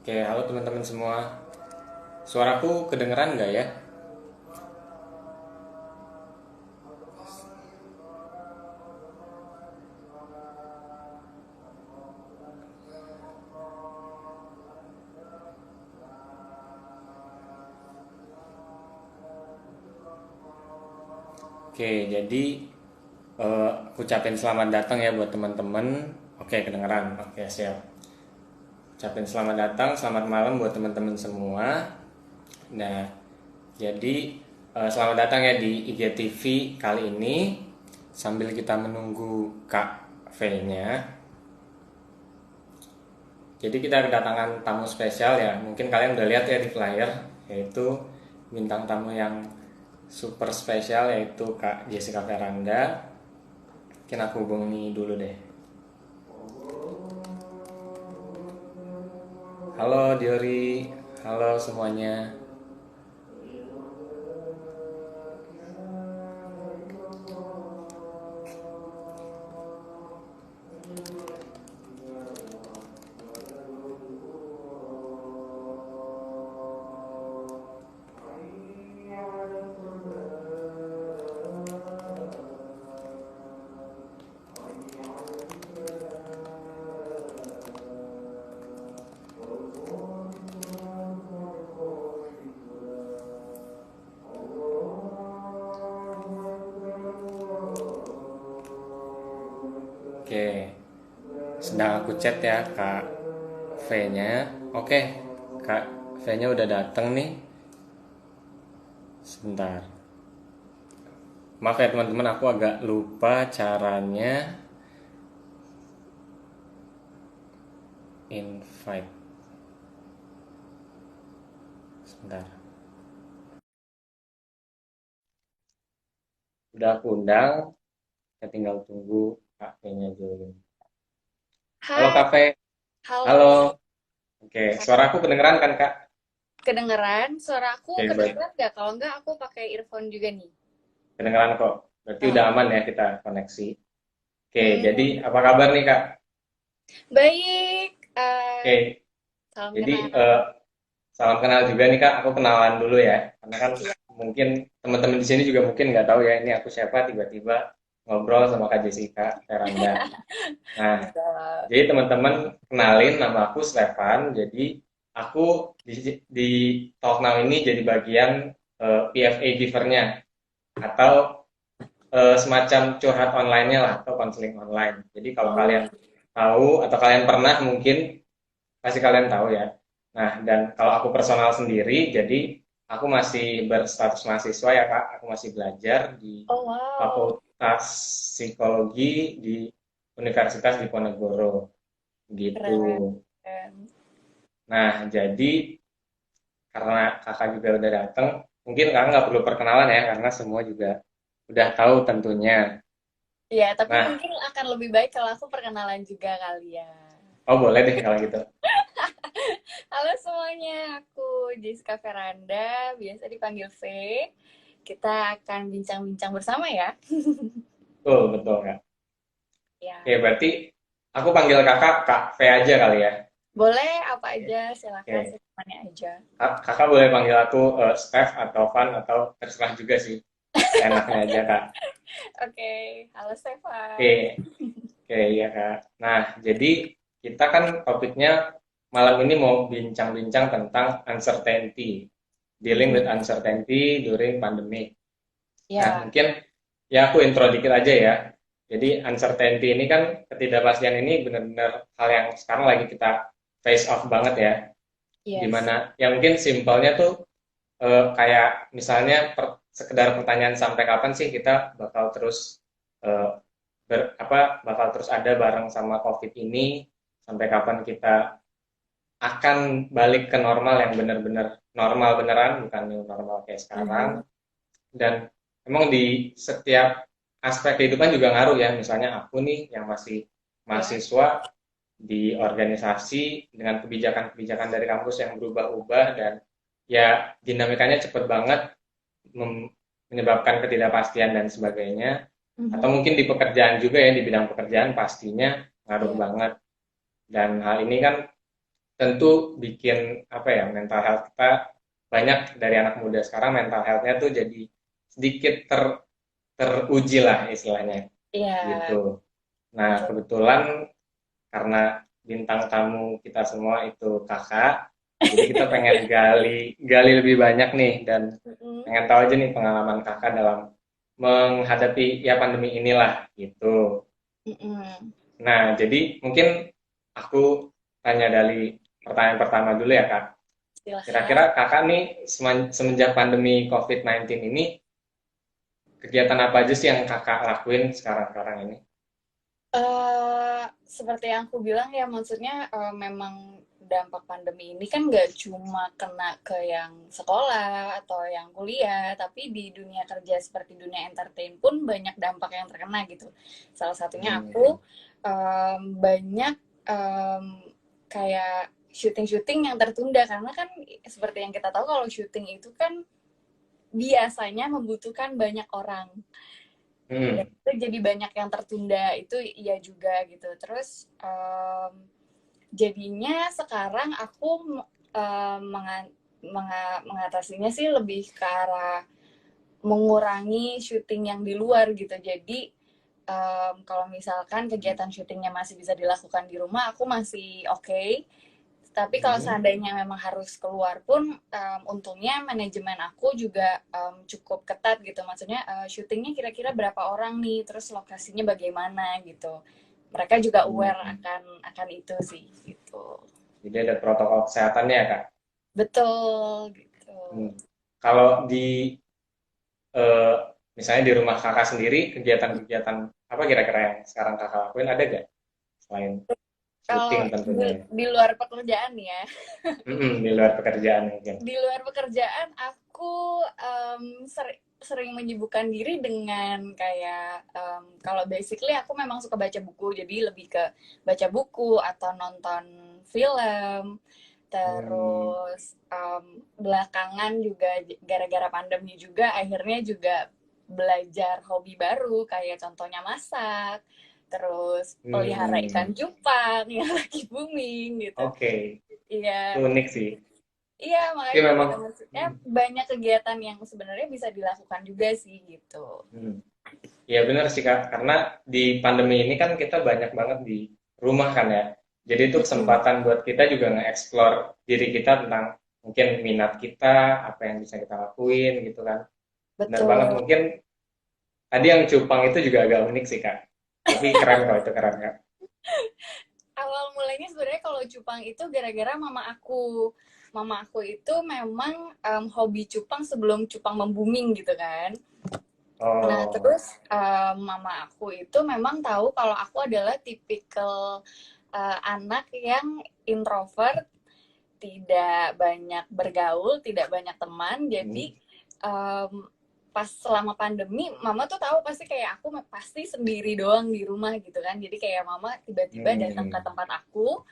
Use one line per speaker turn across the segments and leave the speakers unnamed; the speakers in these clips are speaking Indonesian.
Oke, halo teman-teman semua. Suaraku kedengeran nggak ya? Oke, jadi aku ucapin selamat datang ya buat teman-teman. Oke, kedengeran. Oke, siap. Ucapin selamat datang, selamat malam buat teman-teman semua. Nah, jadi selamat datang ya di IGTV kali ini. Sambil kita menunggu Kak V-nya. Jadi kita kedatangan tamu spesial ya. Mungkin kalian udah lihat ya di flyer, yaitu bintang tamu yang super spesial yaitu Kak Jessica Veranda. Mungkin aku hubungi dulu deh. Halo Diori, halo semuanya. Oke, sedang aku chat ya Kak V-nya. Oke, Kak V-nya udah dateng nih. Sebentar. Maaf ya teman-teman, aku agak lupa caranya invite. Sebentar. Udah aku undang, kita tinggal tunggu Kak V-nya dulu. Halo
Hai,
Kak V, halo.
halo.
Oke, suaraku kedengeran kan Kak?
Kedengeran? Suara aku
Oke, baik.
kedengeran nggak? Kalau nggak, aku pakai earphone juga nih.
Kedengeran kok. Berarti udah
Oh,
aman ya kita koneksi. Oke, jadi
hmm.
apa kabar nih Kak?
Baik.
Oke,
Salam
jadi
kenal.
salam kenal juga nih Kak. Aku kenalan dulu ya, karena kan
Iya.
mungkin teman-teman di sini juga mungkin nggak tahu ya ini aku siapa. Tiba-tiba ngobrol sama Kak Jessica Veranda. Nah,
Bisa.
jadi teman-teman kenalin nama aku Stefan. Jadi aku di Talk Now ini jadi bagian PFA givernya atau semacam curhat online-nya lah atau konseling online. Jadi kalau
Oh,
kalian tahu atau kalian pernah mungkin pasti kalian tahu ya. Nah, dan kalau aku personal sendiri, jadi aku masih berstatus mahasiswa ya Kak, aku masih belajar di
oh wow.
Fakultas Psikologi di Universitas Diponegoro gitu.
Keren.
Nah, jadi karena kakak juga udah datang, mungkin kakak nggak perlu perkenalan ya, karena semua juga udah tahu tentunya.
Iya, tapi
Nah,
mungkin akan lebih baik kalau aku perkenalan juga kali ya.
oh boleh deh kalau gitu.
Halo semuanya, aku Jessica Veranda, biasa dipanggil V. Kita akan bincang-bincang bersama ya.
Betul, betul Kak. Oke,
Ya.
berarti aku panggil kakak Kak V aja kali ya.
Boleh apa
Oke,
aja, silakan
oke.
semuanya aja.
Kakak boleh panggil aku Steph atau Van atau terserah juga sih. Seenaknya aja Kak.
Oke, halo
Oke,
Stefan.
oke ya Kak. Nah, jadi kita kan topiknya malam ini mau bincang-bincang tentang uncertainty. Dealing with
Mhm.
uncertainty during pandemic. Nah,
Ya,
mungkin ya aku intro dikit aja ya. Jadi uncertainty ini kan ketidakpastian ini benar-benar hal yang sekarang lagi kita face off banget ya.
yes.
Dimana ya mungkin simpelnya tuh kayak misalnya sekedar pertanyaan sampai kapan sih kita bakal terus eh, bakal terus ada bareng sama COVID ini, sampai kapan kita akan balik ke normal yang benar-benar normal beneran, bukan new normal kayak sekarang.
Mhm.
Dan emang di setiap aspek kehidupan juga ngaruh ya. Misalnya aku nih yang masih
Ya.
mahasiswa di organisasi dengan kebijakan-kebijakan dari kampus yang berubah-ubah dan ya dinamikanya cepet banget menyebabkan ketidakpastian dan sebagainya. Atau
Mhm.
mungkin di pekerjaan juga ya, di bidang pekerjaan pastinya ngaruh
Ya.
banget. Dan hal ini kan tentu bikin apa ya, mental health kita, banyak dari anak muda sekarang mental health-nya tuh jadi sedikit teruji lah istilahnya
Iya,
gitu. Nah,
betul.
kebetulan karena bintang tamu kita semua itu kakak, jadi kita pengen gali gali lebih banyak nih, dan
Mm-mm.
pengen tahu aja nih pengalaman kakak dalam menghadapi ya pandemi inilah gitu.
Mm-mm.
Nah, jadi mungkin aku tanya dari pertanyaan pertama dulu ya, Kak.
Silahkan.
Kira-kira kakak nih semenjak pandemi COVID-19 ini, kegiatan apa aja sih yang kakak lakuin sekarang-sekarang ini?
Seperti yang aku bilang ya, maksudnya memang dampak pandemi ini kan nggak cuma kena ke yang sekolah atau yang kuliah, tapi di dunia kerja seperti dunia entertain pun banyak dampak yang terkena gitu. Salah satunya
Hmm.
aku banyak em, kayak syuting-syuting yang tertunda karena kan seperti yang kita tahu kalau syuting itu kan biasanya membutuhkan banyak orang dan
Hmm.
itu jadi banyak yang tertunda itu iya juga gitu terus jadinya sekarang aku mengatasinya sih lebih ke arah mengurangi syuting yang di luar gitu jadi kalau misalkan kegiatan syutingnya masih bisa dilakukan di rumah aku masih oke. Tapi kalau
Hmm.
seandainya memang harus keluar pun, untungnya manajemen aku juga cukup ketat gitu. Maksudnya syutingnya kira-kira berapa orang nih, terus lokasinya bagaimana gitu. Mereka juga aware
Hmm.
akan itu sih gitu.
Jadi ada protokol kesehatannya ya, Kak.
Betul gitu.
Hmm. Kalau di eh, misalnya di rumah kakak sendiri, kegiatan-kegiatan apa kira-kira yang sekarang kakak lakuin, ada gak? Selain syuting
Kalau
tentunya ya.
di luar pekerjaan ya,
Di luar pekerjaan mungkin.
di luar pekerjaan aku sering menyibukkan diri dengan kayak kalau basically aku memang suka baca buku jadi lebih ke baca buku atau nonton film
Hmm.
terus belakangan juga gara-gara pandemi juga akhirnya juga belajar hobi baru kayak contohnya masak terus pelihara ikan
Hmm.
cupang yang lagi booming gitu
Oke, itu
iya.
unik sih.
Iya,
Tapi
makanya
memang,
gitu maksudnya
hmm,
banyak kegiatan yang sebenarnya bisa dilakukan juga sih gitu.
hmm. Ya benar sih Kak, karena di pandemi ini kan kita banyak banget di rumah kan ya. Jadi itu
Mm-mm.
kesempatan buat kita juga nge-explore diri kita tentang mungkin minat kita, apa yang bisa kita lakuin gitu kan. Benar banget,
Betul.
mungkin tadi yang cupang itu juga agak unik sih Kak. Tapi keren kok, itu keren Kak.
Awal mulanya sebenarnya kalau cupang itu gara-gara mama aku. Mama aku itu memang hobi cupang sebelum cupang membuming gitu kan. Nah,
Oh,
terus mama aku itu memang tahu kalau aku adalah tipikal anak yang introvert, tidak banyak bergaul, tidak banyak teman. Jadi
hmm,
pas selama pandemi, mama tuh tahu pasti kayak aku pasti sendiri doang di rumah gitu kan. Jadi kayak mama tiba-tiba datang ke
hmm,
tempat aku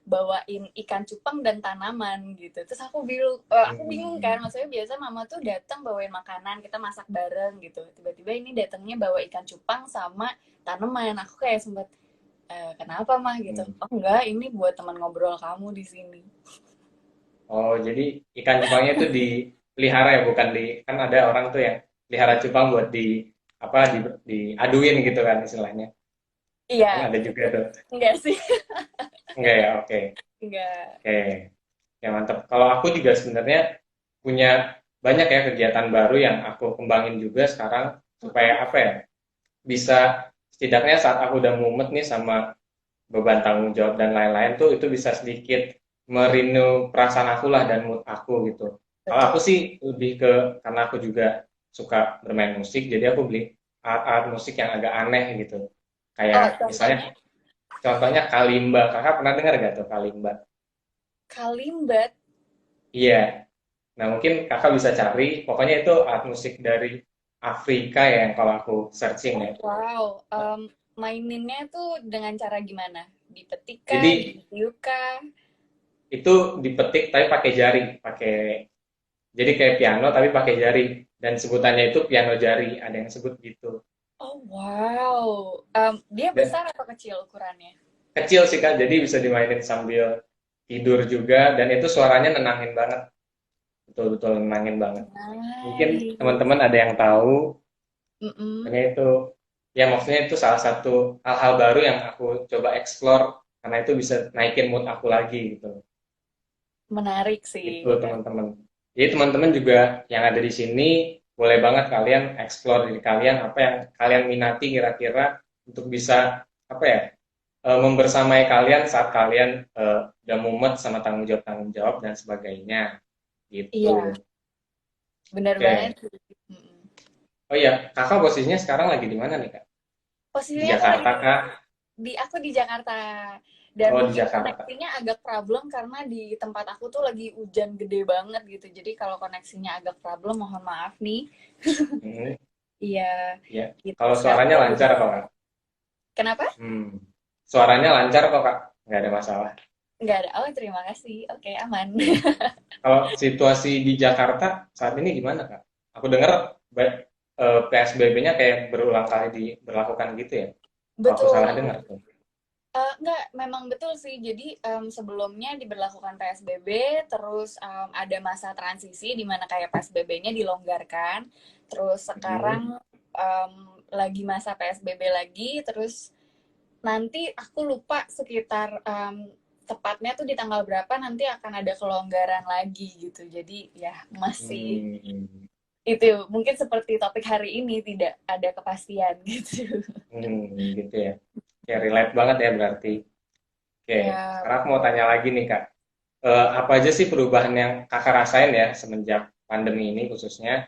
bawain ikan cupang dan tanaman gitu. Terus aku bingung
hmm,
kan, maksudnya biasa mama tuh datang bawain makanan, kita masak bareng gitu. Tiba-tiba ini datangnya bawa ikan cupang sama tanaman. Aku kayak sempet kenapa mah gitu.
hmm.
Oh enggak, ini buat teman ngobrol kamu di sini.
Oh, jadi ikan cupangnya itu dipelihara ya, bukan di, kan ada orang tuh yang pelihara cupang buat di apa, diaduin gitu kan istilahnya. Kan
Iya,
ada juga tuh.
enggak sih.
Enggak ya, oke.
Enggak.
Oke. Ya mantap. Kalau aku juga sebenarnya punya banyak ya kegiatan baru yang aku kembangin juga sekarang, supaya
Mm-mm.
apa ya? Bisa setidaknya saat aku udah mumet nih sama beban tanggung jawab dan lain-lain tuh, itu bisa sedikit merinu perasaan aku lah dan mood aku gitu. Kalau aku
Betul.
sih lebih ke, karena aku juga suka bermain musik, jadi aku beli alat-alat musik yang agak aneh gitu.
Oh,
Kayak misalnya,
contohnya
contohnya kalimba. Kakak pernah dengar gak tuh kalimba?
kalimbat.
Iya. Nah mungkin kakak bisa cari, pokoknya itu alat musik dari Afrika ya, yang kalau aku searching
Oh,
ya.
wow. Maininnya tuh dengan cara gimana? Dipetik kah?
Jadi
Ditiup kah?
itu dipetik tapi pakai jari, pakai, jadi kayak piano tapi pakai jari, dan sebutannya itu piano jari, ada yang sebut gitu.
Oh, wow. Dia
Dan
besar atau kecil ukurannya?
kecil sih Kak, jadi bisa dimainin sambil tidur juga, dan itu suaranya nenangin banget, betul-betul nenangin banget. Mungkin
Nice.
teman-teman ada yang tahu,
Mm-mm.
makanya itu ya maksudnya itu salah satu hal-hal baru yang aku coba explore karena itu bisa naikin mood aku lagi gitu.
Menarik sih,
Itu
benar.
teman-teman. Jadi teman-teman juga yang ada di sini boleh banget kalian explore diri kalian apa yang kalian minati kira-kira untuk bisa apa ya membersamai kalian saat kalian udah mumet sama tanggung jawab dan sebagainya
Iya,
gitu.
benar banget
Oke.
sih. Mm-mm.
Oh iya, kakak posisinya sekarang lagi di mana nih kak? Di
Posisinya aku lagi
Jakarta kak?
aku di Jakarta dan
Oh di
mungkin
Jakarta.
koneksinya agak problem karena di tempat aku tuh lagi hujan gede banget gitu. Jadi kalau koneksinya agak problem, mohon maaf nih.
Hmm,
Iya,
ya.
gitu.
Kalau
Sekarang
suaranya
udah
lancar
reda.
kok kak.
Kenapa?
Hmm. Suaranya lancar kok kak, nggak ada masalah.
Nggak ada. Oh, terima kasih. Oke, aman.
Oke. Kalau situasi di Jakarta saat ini gimana kak? Aku dengar PSBB-nya kayak berulang kali diberlakukan gitu ya. Kalau aku salah
Betul.
dengar tuh.
Enggak, memang betul sih. Jadi sebelumnya diberlakukan PSBB, terus ada masa transisi di mana kayak PSBB-nya dilonggarkan, terus sekarang
Hmm.
lagi masa PSBB lagi, terus nanti aku lupa sekitar tepatnya tuh di tanggal berapa nanti akan ada kelonggaran lagi gitu. Jadi ya masih
Hmm.
itu mungkin seperti topik hari ini tidak ada kepastian gitu.
Gitu ya. Ya relate banget ya berarti. Oke,
Ya,
sekarang aku mau tanya lagi nih kak. Apa aja sih perubahan yang kakak rasain ya semenjak pandemi ini khususnya?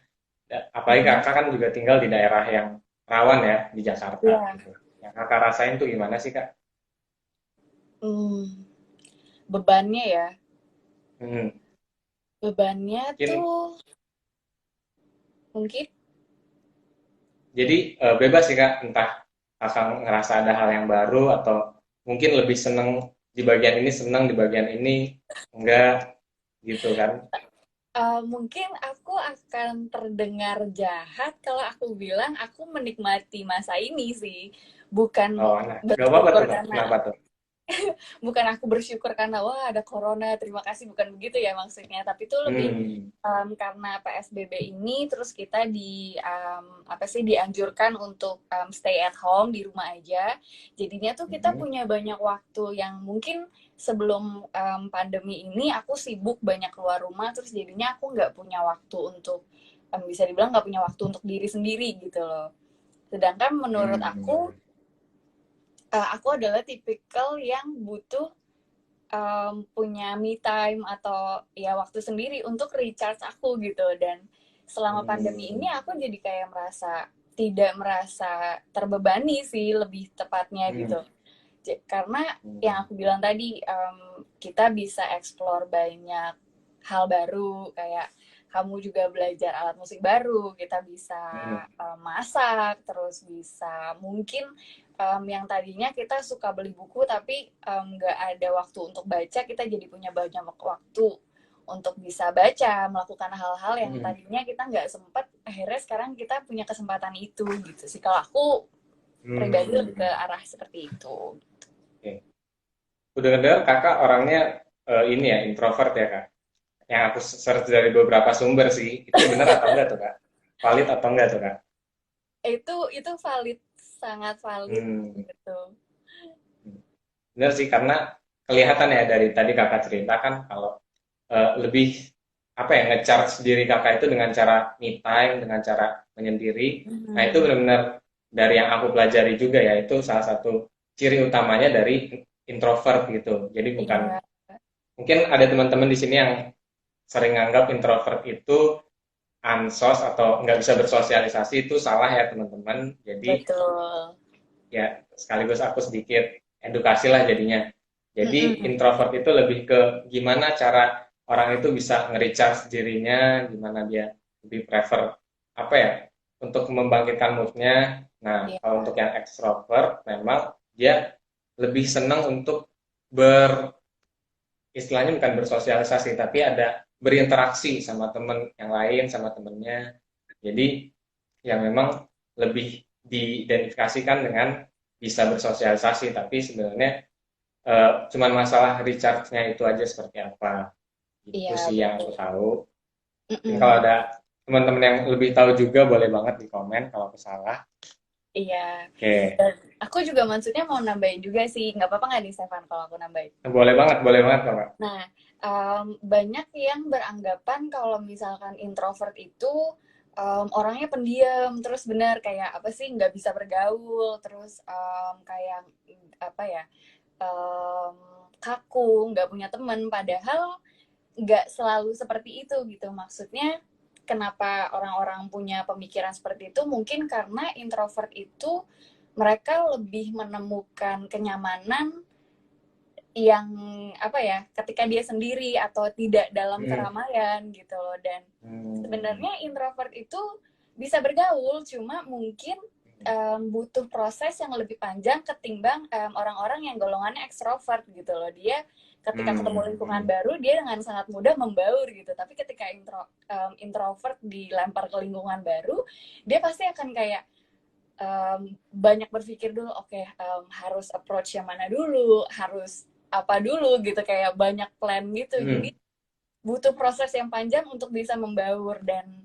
Apalagi
mm-mm.
kakak kan juga tinggal di daerah yang rawan ya di Jakarta
Ya.
gitu. Yang kakak rasain tuh gimana sih kak?
Hmm, bebannya ya.
Hmm,
Bebannya
Mungkin
tuh mungkin
jadi bebas sih kak, entah kakak ngerasa ada hal yang baru atau mungkin lebih seneng di bagian ini, seneng di bagian ini enggak gitu kan.
mungkin aku akan terdengar jahat kalau aku bilang aku menikmati masa ini sih. Bukan
Oh nah gak apa-apa
bersyukur
tuh kak,
karena
kenapa tuh?
bukan aku bersyukur karena wah ada corona, terima kasih, bukan begitu ya maksudnya. Tapi itu lebih
Hmm.
karena PSBB ini terus kita apa sih dianjurkan untuk stay at home di rumah aja. Jadinya tuh kita
Hmm.
punya banyak waktu yang mungkin sebelum pandemi ini aku sibuk banyak keluar rumah terus jadinya aku nggak punya waktu untuk bisa dibilang nggak punya waktu untuk diri sendiri gitu loh. Sedangkan menurut
Hmm.
aku adalah tipikal yang butuh punya me time atau ya waktu sendiri untuk recharge aku gitu dan selama pandemi ini
Hmm.
aku jadi kayak tidak merasa terbebani sih lebih tepatnya
Hmm.
gitu. Karena yang
Hmm.
aku bilang tadi kita bisa explore banyak hal baru kayak kamu juga belajar alat musik baru, kita bisa
Hmm.
masak, terus bisa mungkin yang tadinya kita suka beli buku tapi nggak ada waktu untuk baca, kita jadi punya banyak waktu untuk bisa baca, melakukan hal-hal yang
Hmm.
tadinya kita nggak sempat, akhirnya sekarang kita punya kesempatan itu gitu sih. Kalau aku pribadi lebih ke
Hmm.
arah seperti itu.
Oke. Udah dengar kakak orangnya ini ya introvert ya kak. Yang aku search dari beberapa sumber sih, itu benar atau enggak tuh kak? Valid atau enggak tuh kak?
Itu valid, sangat valid
Hmm.
gitu.
Benar sih karena kelihatan ya dari tadi kakak ceritakan kalau lebih apa ya ngecharge diri kakak itu dengan cara me time, dengan cara menyendiri. Nah itu
Hmm,
benar-benar dari yang aku pelajari juga ya itu salah satu ciri utamanya dari introvert gitu. Jadi bukan
iya,
mungkin ada teman-teman di sini yang sering nganggap introvert itu ansos atau nggak bisa bersosialisasi itu salah ya teman-teman. Jadi
betul.
ya sekaligus aku sedikit edukasi lah jadinya. Jadi
Mm-mm.
introvert itu lebih ke gimana cara orang itu bisa nge-recharge dirinya, gimana dia lebih prefer apa ya untuk membangkitkan moodnya. Nah
Iya,
kalau untuk yang extrovert memang dia lebih senang untuk ber istilahnya bukan bersosialisasi tapi ada berinteraksi sama temen yang lain sama temennya. Jadi yang memang lebih diidentifikasikan dengan bisa bersosialisasi tapi sebenarnya cuman masalah recharge-nya itu aja seperti apa. Itu
Iya,
sih yang aku
betul.
tahu. Mungkin kalau
Mm-mm.
ada teman-teman yang lebih tahu juga boleh banget di komen kalau aku salah.
Iya.
Oke,
Dan aku juga maksudnya mau nambahin juga sih, nggak apa-apa nggak nih Stefan kalau aku nambahin?
boleh banget Kak.
Nah, banyak yang beranggapan kalau misalkan introvert itu orangnya pendiam, terus benar kayak apa sih nggak bisa bergaul, terus kayak apa ya em, kaku, nggak punya teman. Padahal nggak selalu seperti itu gitu. Maksudnya kenapa orang-orang punya pemikiran seperti itu? Mungkin karena introvert itu mereka lebih menemukan kenyamanan yang apa ya ketika dia sendiri atau tidak dalam
Hmm.
keramaian gitu loh. Dan
Hmm.
sebenarnya introvert itu bisa bergaul cuma mungkin butuh proses yang lebih panjang ketimbang orang-orang yang golongannya ekstrovert gitu loh. Dia ketika ketemu lingkungan
Hmm.
baru dia dengan sangat mudah membaur gitu, tapi ketika introvert dilempar ke lingkungan baru dia pasti akan kayak banyak berpikir dulu, oke, harus approach yang mana dulu, harus apa dulu gitu, kayak banyak plan gitu.
Hmm.
Jadi butuh proses yang panjang untuk bisa membaur. Dan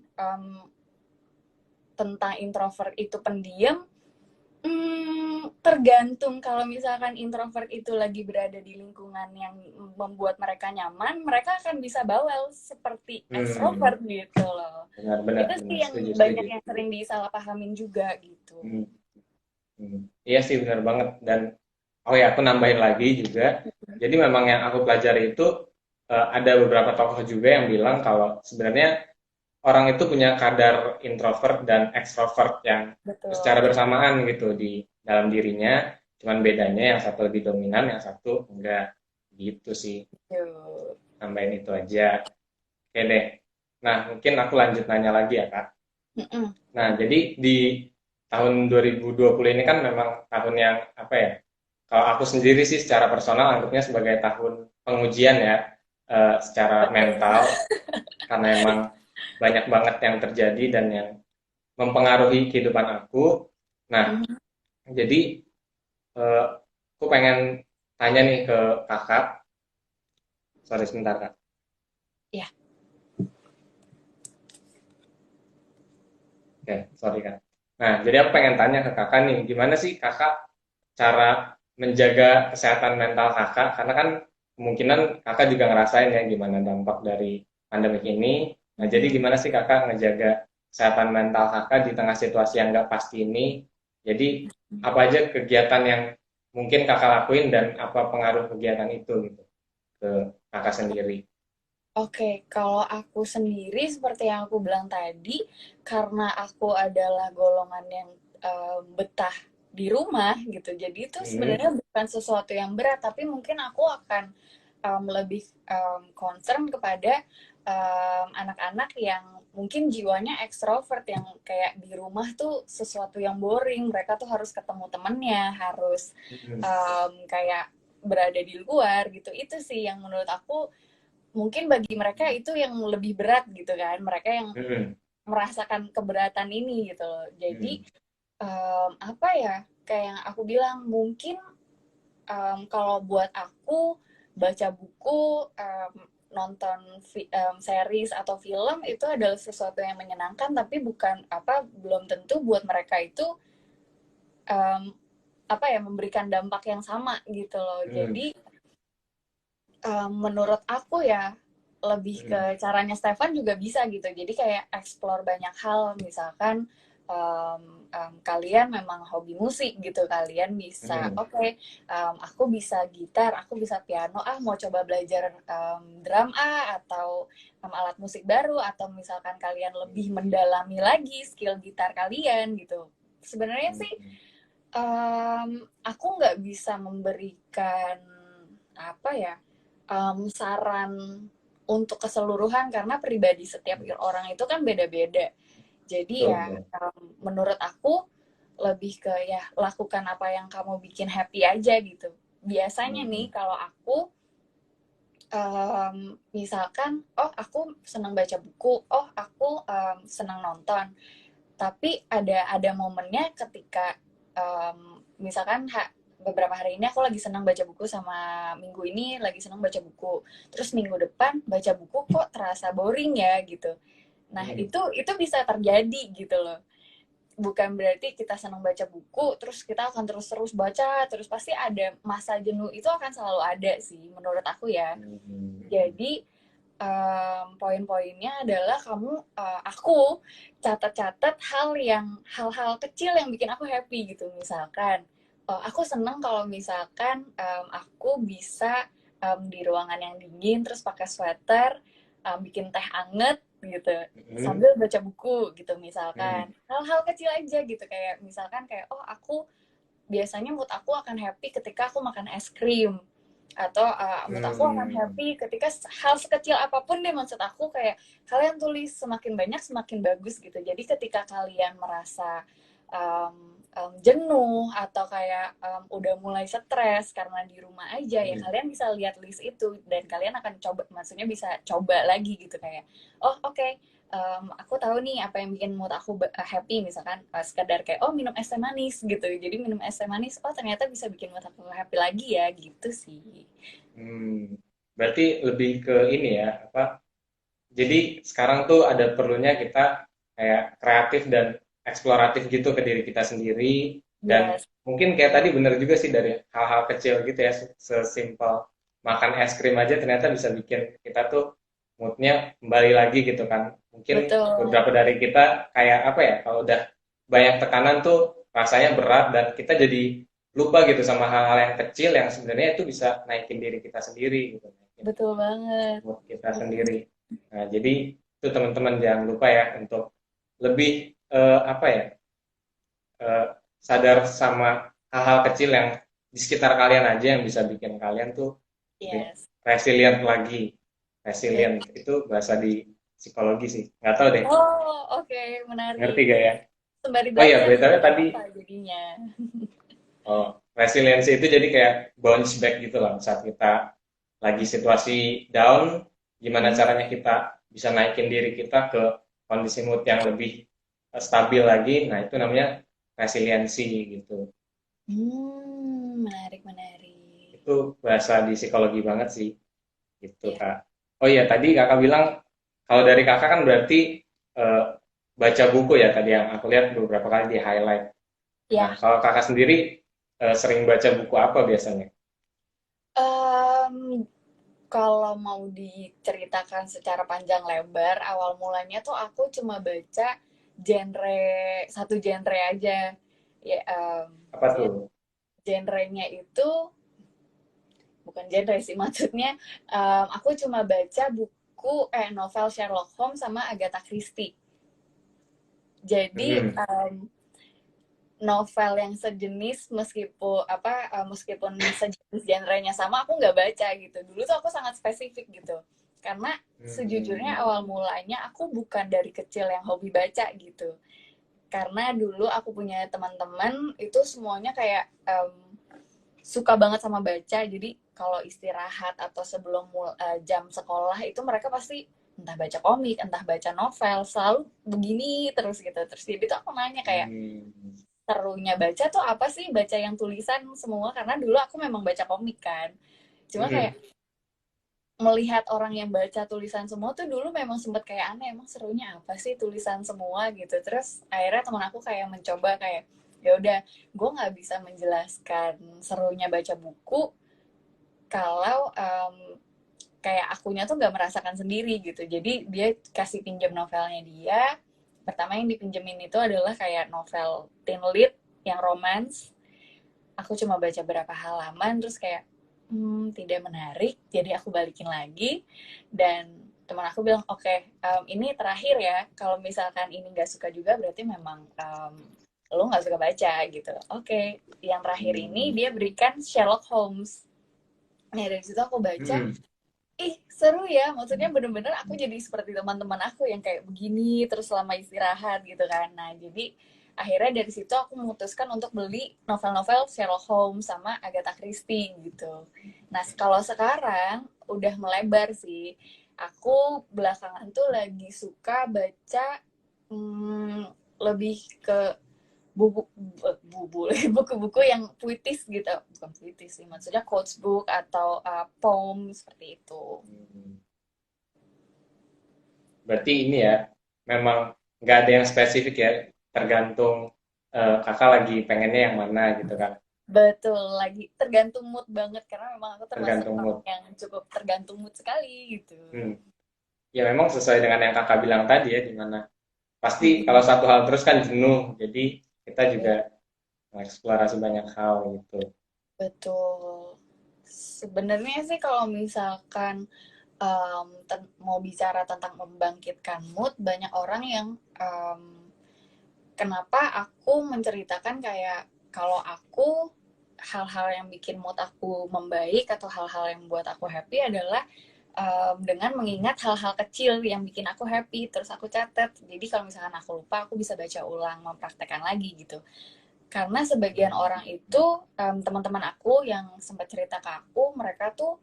tentang introvert itu pendiam, tergantung. Kalau misalkan introvert itu lagi berada di lingkungan yang membuat mereka nyaman, mereka akan bisa bawel seperti
Hmm.
extrovert gitu loh.
Benar, benar,
Itu
benar.
sih yang
Setuju, setuju.
banyak yang sering disalahpahamin juga gitu.
Hmm. Hmm. Iya sih, benar banget. Dan oh ya, aku nambahin lagi juga. Jadi memang yang aku pelajari itu ada beberapa tokoh juga yang bilang kalau sebenarnya orang itu punya kadar introvert dan extrovert yang secara
Betul.
bersamaan gitu di dalam dirinya. Cuman bedanya yang satu lebih dominan, yang satu enggak. Gitu sih.
Yuk.
Nambahin itu aja. Oke deh. Nah, mungkin aku lanjut nanya lagi ya, Kak.
Mm-mm.
Nah, jadi di tahun 2020 ini kan memang tahun yang apa ya? Kalau aku sendiri sih secara personal anggapnya sebagai tahun pengujian ya, secara
Betul.
mental karena emang banyak banget yang terjadi dan yang mempengaruhi kehidupan aku. Nah,
Mhm.
jadi eh, aku pengen tanya nih ke kakak. Sorry sebentar kak.
Ya,
Oke, sorry kak. Nah, jadi aku pengen tanya ke kakak nih, gimana sih kakak cara menjaga kesehatan mental kakak? Karena kan kemungkinan kakak juga ngerasain ya gimana dampak dari pandemi ini. Nah, jadi
mhm.
gimana sih kakak ngejaga kesehatan mental kakak di tengah situasi yang nggak pasti ini? Jadi apa aja kegiatan yang mungkin kakak lakuin dan apa pengaruh kegiatan itu gitu ke kakak sendiri?
Oke, kalau aku sendiri seperti yang aku bilang tadi, karena aku adalah golongan yang betah di rumah gitu. Jadi itu
Hmm.
sebenarnya bukan sesuatu yang berat, tapi mungkin aku akan lebih concern kepada anak-anak yang mungkin jiwanya ekstrovert yang kayak di rumah tuh sesuatu yang boring. Mereka tuh harus ketemu temennya, harus
Hmm.
kayak berada di luar gitu. Itu sih yang menurut aku mungkin bagi mereka itu yang lebih berat gitu kan, mereka yang
Hmm.
merasakan keberatan ini gitu loh. Jadi
Hmm.
apa ya, kayak yang aku bilang mungkin kalau buat aku baca buku, nonton series atau film itu adalah sesuatu yang menyenangkan, tapi bukan apa belum tentu buat mereka itu um, apa ya memberikan dampak yang sama gitu loh.
Hmm.
Jadi menurut aku ya lebih
Hmm.
ke caranya Stefan juga bisa gitu. Jadi kayak explore banyak hal. Misalkan kalian memang hobi musik gitu, kalian bisa
Hmm.
oke, aku bisa gitar, aku bisa piano, mau coba belajar drum atau alat musik baru, atau misalkan kalian lebih mendalami lagi skill gitar kalian gitu. Sebenarnya sih
Hmm.
aku nggak bisa memberikan apa ya saran untuk keseluruhan karena pribadi setiap
Hmm.
orang itu kan beda-beda. Jadi
Betul,
ya
betul.
menurut aku lebih ke ya lakukan apa yang kamu bikin happy aja gitu. Biasanya nih
Hmm.
kalau aku misalkan oh aku senang baca buku, oh aku senang nonton, tapi ada momennya ketika misalkan beberapa hari ini aku lagi senang baca buku, sama minggu ini lagi senang baca buku. Terus minggu depan baca buku kok terasa boring ya gitu. Nah,
Hmm.
itu bisa terjadi gitu loh. Bukan berarti kita senang baca buku terus kita akan terus-terus baca, terus pasti ada masa jenuh, itu akan selalu ada sih menurut aku ya.
Hmm.
Jadi poin-poinnya adalah aku catat-catat hal-hal kecil yang bikin aku happy gitu. Misalkan aku seneng kalau misalkan aku bisa di ruangan yang dingin terus pakai sweater, bikin teh anget gitu
Hmm.
sambil baca buku gitu.
Hmm.
Misalkan hal-hal kecil aja gitu, kayak misalkan kayak aku biasanya mood aku akan happy ketika aku makan es krim, atau mood aku akan
Hmm.
happy ketika hal sekecil apapun deh. Maksud aku kayak kalian tulis semakin banyak semakin bagus gitu. Jadi ketika kalian merasa jenuh atau kayak udah mulai stres karena di rumah aja, ya
Hmm.
kalian bisa lihat list itu dan kalian akan coba, maksudnya bisa coba lagi gitu, kayak oh oke, aku tahu nih apa yang bikin mood aku happy. Misalkan sekedar kayak minum es teh manis gitu, jadi minum es teh manis, ternyata bisa bikin mood aku happy lagi ya gitu sih.
Hmm. Berarti lebih ke ini ya, apa? Jadi sekarang tuh ada perlunya kita kayak kreatif dan eksploratif gitu ke diri kita sendiri, dan
Yes,
mungkin kayak tadi bener juga sih dari hal-hal kecil gitu ya, sesimpel makan es krim aja ternyata bisa bikin kita tuh moodnya kembali lagi gitu kan. Mungkin
betul,
beberapa dari kita kayak apa ya, kalau udah banyak tekanan tuh rasanya berat dan kita jadi lupa gitu sama hal-hal yang kecil yang sebenarnya itu bisa naikin diri kita sendiri gitu, naikin
betul banget.
mood kita sendiri. Nah, jadi itu teman-teman jangan lupa ya untuk lebih apa ya, eh, sadar sama hal-hal kecil yang di sekitar kalian aja yang bisa bikin kalian tuh lebih
Yes,
resilient lagi. Resilient
betul.
itu bahasa di psikologi sih. Nggak tahu deh,
Oh, oke,
ngerti
menarik.
gak ya?
Sembari
Oh iya,
belajar nih,
BTW
nggak
tadi
apa-apa jadinya.
resiliensi itu jadi kayak bounce back gitu lah saat kita lagi situasi down, gimana
Hmm,
caranya kita bisa naikin diri kita ke kondisi mood yang lebih stabil lagi. Nah, itu namanya resiliensi gitu.
menarik, menarik.
Itu bahasa di psikologi banget sih, gitu
Ya,
Kak. Oh iya, tadi Kakak bilang kalau dari Kakak kan berarti eh, baca buku ya tadi yang aku lihat beberapa kali di highlight. Nah,
ya.
kalau Kakak sendiri sering baca buku apa biasanya?
Em, Kalau mau diceritakan secara panjang lebar, awal mulanya tuh aku cuma baca genre, satu genre aja. Ya,
Apa tuh?
genrenya itu bukan genre sih, maksudnya aku cuma baca novel Sherlock Holmes sama Agatha Christie. Jadi
Hmm.
novel yang sejenis, meskipun sejenis genrenya sama, aku nggak baca gitu. Dulu tuh aku sangat spesifik gitu, karena sejujurnya
Hmm.
awal mulanya aku bukan dari kecil yang hobi baca gitu. Karena dulu aku punya teman-teman itu semuanya kayak suka banget sama baca. Jadi kalau istirahat atau sebelum jam sekolah itu mereka pasti entah baca komik, entah baca novel, selalu begini terus gitu. Terus jadi tuh aku nanya kayak,
Hmm.
serunya baca tuh apa sih, baca yang tulisan semua, karena dulu aku memang baca komik kan. Cuma kayak
Hmm.
melihat orang yang baca tulisan semua tuh dulu memang sempet kayak aneh, emang serunya apa sih tulisan semua gitu. Terus akhirnya teman aku kayak mencoba kayak, ya udah, gue nggak bisa menjelaskan serunya baca buku kalau kayak akunya tuh nggak merasakan sendiri gitu. Jadi dia kasih pinjam novelnya dia. Pertama yang dipinjemin itu adalah kayak novel teen lit yang romance. Aku cuma baca berapa halaman terus kayak tidak menarik, jadi aku balikin lagi. Dan teman aku bilang oke, ini terakhir ya, kalau misalkan ini nggak suka juga berarti memang lo nggak suka baca gitu. Oke, yang terakhir ini
Hmm.
dia berikan Sherlock Holmes. Nah dari situ aku baca,
Hmm.
ih seru ya, maksudnya bener-bener aku jadi seperti teman-teman aku yang kayak begini terus selama istirahat gitu kan. Nah jadi akhirnya dari situ aku memutuskan untuk beli novel-novel Sherlock Holmes sama Agatha Christie gitu. Nah kalau sekarang udah melebar sih, aku belakangan tuh lagi suka baca lebih ke buku buku-buku yang puitis gitu, bukan puitis sih, maksudnya quotes book atau poem seperti itu.
Hmm. Berarti ini ya, memang nggak ada yang spesifik ya, tergantung kakak lagi pengennya yang mana gitu kan,
Betul, lagi tergantung mood banget karena memang aku termasuk
tergantung
orang
mood.
yang cukup tergantung mood sekali gitu.
Hmm. Ya memang sesuai dengan yang kakak bilang tadi ya, dimana pasti kalau
Mm-mm.
satu hal terus kan jenuh, jadi kita juga
Iya,
mengeksplorasi banyak hal gitu.
betul. Sebenarnya sih kalau misalkan mau bicara tentang membangkitkan mood, banyak orang yang em, kenapa aku menceritakan kayak kalau aku hal-hal yang bikin mood aku membaik atau hal-hal yang buat aku happy adalah dengan mengingat hal-hal kecil yang bikin aku happy terus aku catat. Jadi kalau misalkan aku lupa aku bisa baca ulang, mempraktekkan lagi gitu. Karena sebagian orang itu teman-teman aku yang sempat cerita ke aku, mereka tuh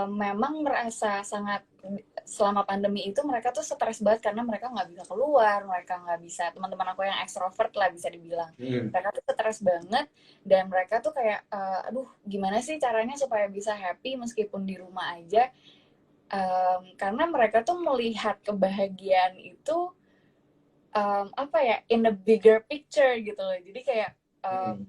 memang merasa sangat selama pandemi itu mereka tuh stres banget karena mereka nggak bisa keluar, mereka nggak bisa, teman-teman aku yang ekstrovert lah bisa dibilang,
Hmm.
mereka tuh stres banget dan mereka tuh kayak aduh gimana sih caranya supaya bisa happy meskipun di rumah aja. Karena mereka tuh melihat kebahagiaan itu apa ya, in the bigger picture gitu loh, jadi kayak
Hmm.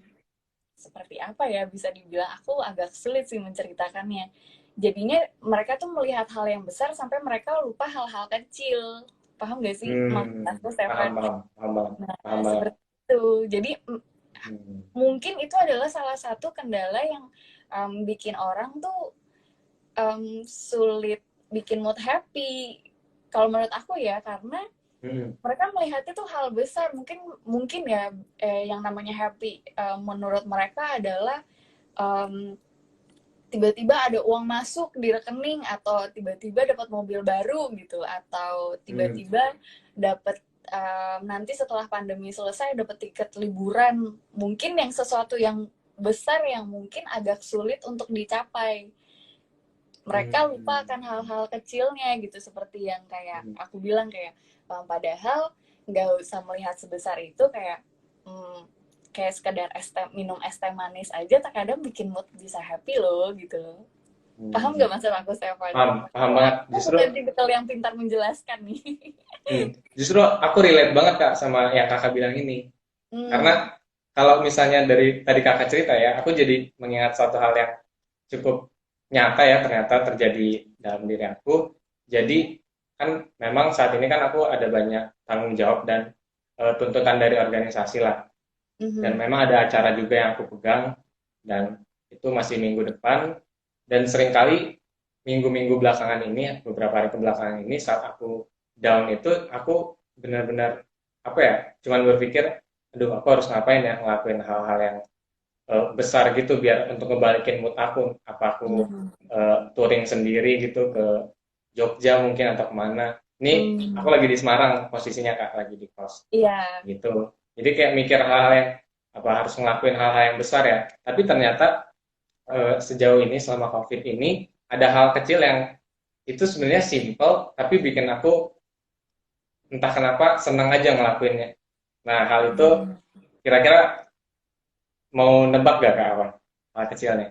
seperti apa ya, bisa dibilang aku agak sulit sih menceritakannya. Jadinya mereka tuh melihat hal yang besar sampai mereka lupa hal-hal kecil. Paham gak sih maksud
Hmm.
aku,
Paham,
Stefan?
paham, paham banget, paham
Nah,
banget.
seperti itu. Jadi
Hmm.
mungkin itu adalah salah satu kendala yang bikin orang tuh sulit bikin mood happy. Kalau menurut aku ya, karena
Hmm.
mereka melihat itu hal besar. Mungkin mungkin ya yang namanya happy menurut mereka adalah um, tiba-tiba ada uang masuk di rekening atau tiba-tiba dapat mobil baru gitu atau
Hmm.
tiba-tiba dapat nanti setelah pandemi selesai dapat tiket liburan, mungkin yang sesuatu yang besar yang mungkin agak sulit untuk dicapai. Mereka lupa
Hmm.
akan hal-hal kecilnya gitu, seperti yang kayak
Hmm.
aku bilang kayak padahal nggak usah melihat sebesar itu, kayak hmm, kayak sekedar minum es teh manis aja terkadang bikin mood bisa happy loh gitu loh. Paham
Hmm.
nggak maksud aku, Stefan?
Paham, paham banget.
Aku
Justru,
bukan tipikal yang pintar menjelaskan nih.
justru aku relate banget kak sama yang kakak bilang ini.
Hmm.
Karena kalau misalnya dari tadi kakak cerita ya, aku jadi mengingat suatu hal yang cukup nyata ya ternyata terjadi dalam diri aku.
Mhm.
Jadi kan memang saat ini kan aku ada banyak tanggung jawab dan tuntutan dari organisasi lah. Dan
Mhm.
memang ada acara juga yang aku pegang dan itu masih minggu depan dan seringkali minggu-minggu belakangan ini beberapa hari kebelakangan ini saat aku down itu aku benar-benar apa ya cuman berpikir aduh aku harus ngapain ya ngelakuin hal-hal yang besar gitu biar untuk ngebalikin mood aku apa aku
Mhm.
touring sendiri gitu ke Jogja mungkin atau kemana ini aku
Hmm.
lagi di Semarang posisinya kak lagi di kos
Iya.
gitu jadi kayak mikir hal-hal yang apa harus ngelakuin hal-hal yang besar ya tapi ternyata sejauh ini selama COVID ini ada hal kecil yang itu sebenarnya simple tapi bikin aku entah kenapa senang aja ngelakuinnya. Nah hal itu
Hmm.
kira-kira mau nebak gak kak apa hal kecilnya?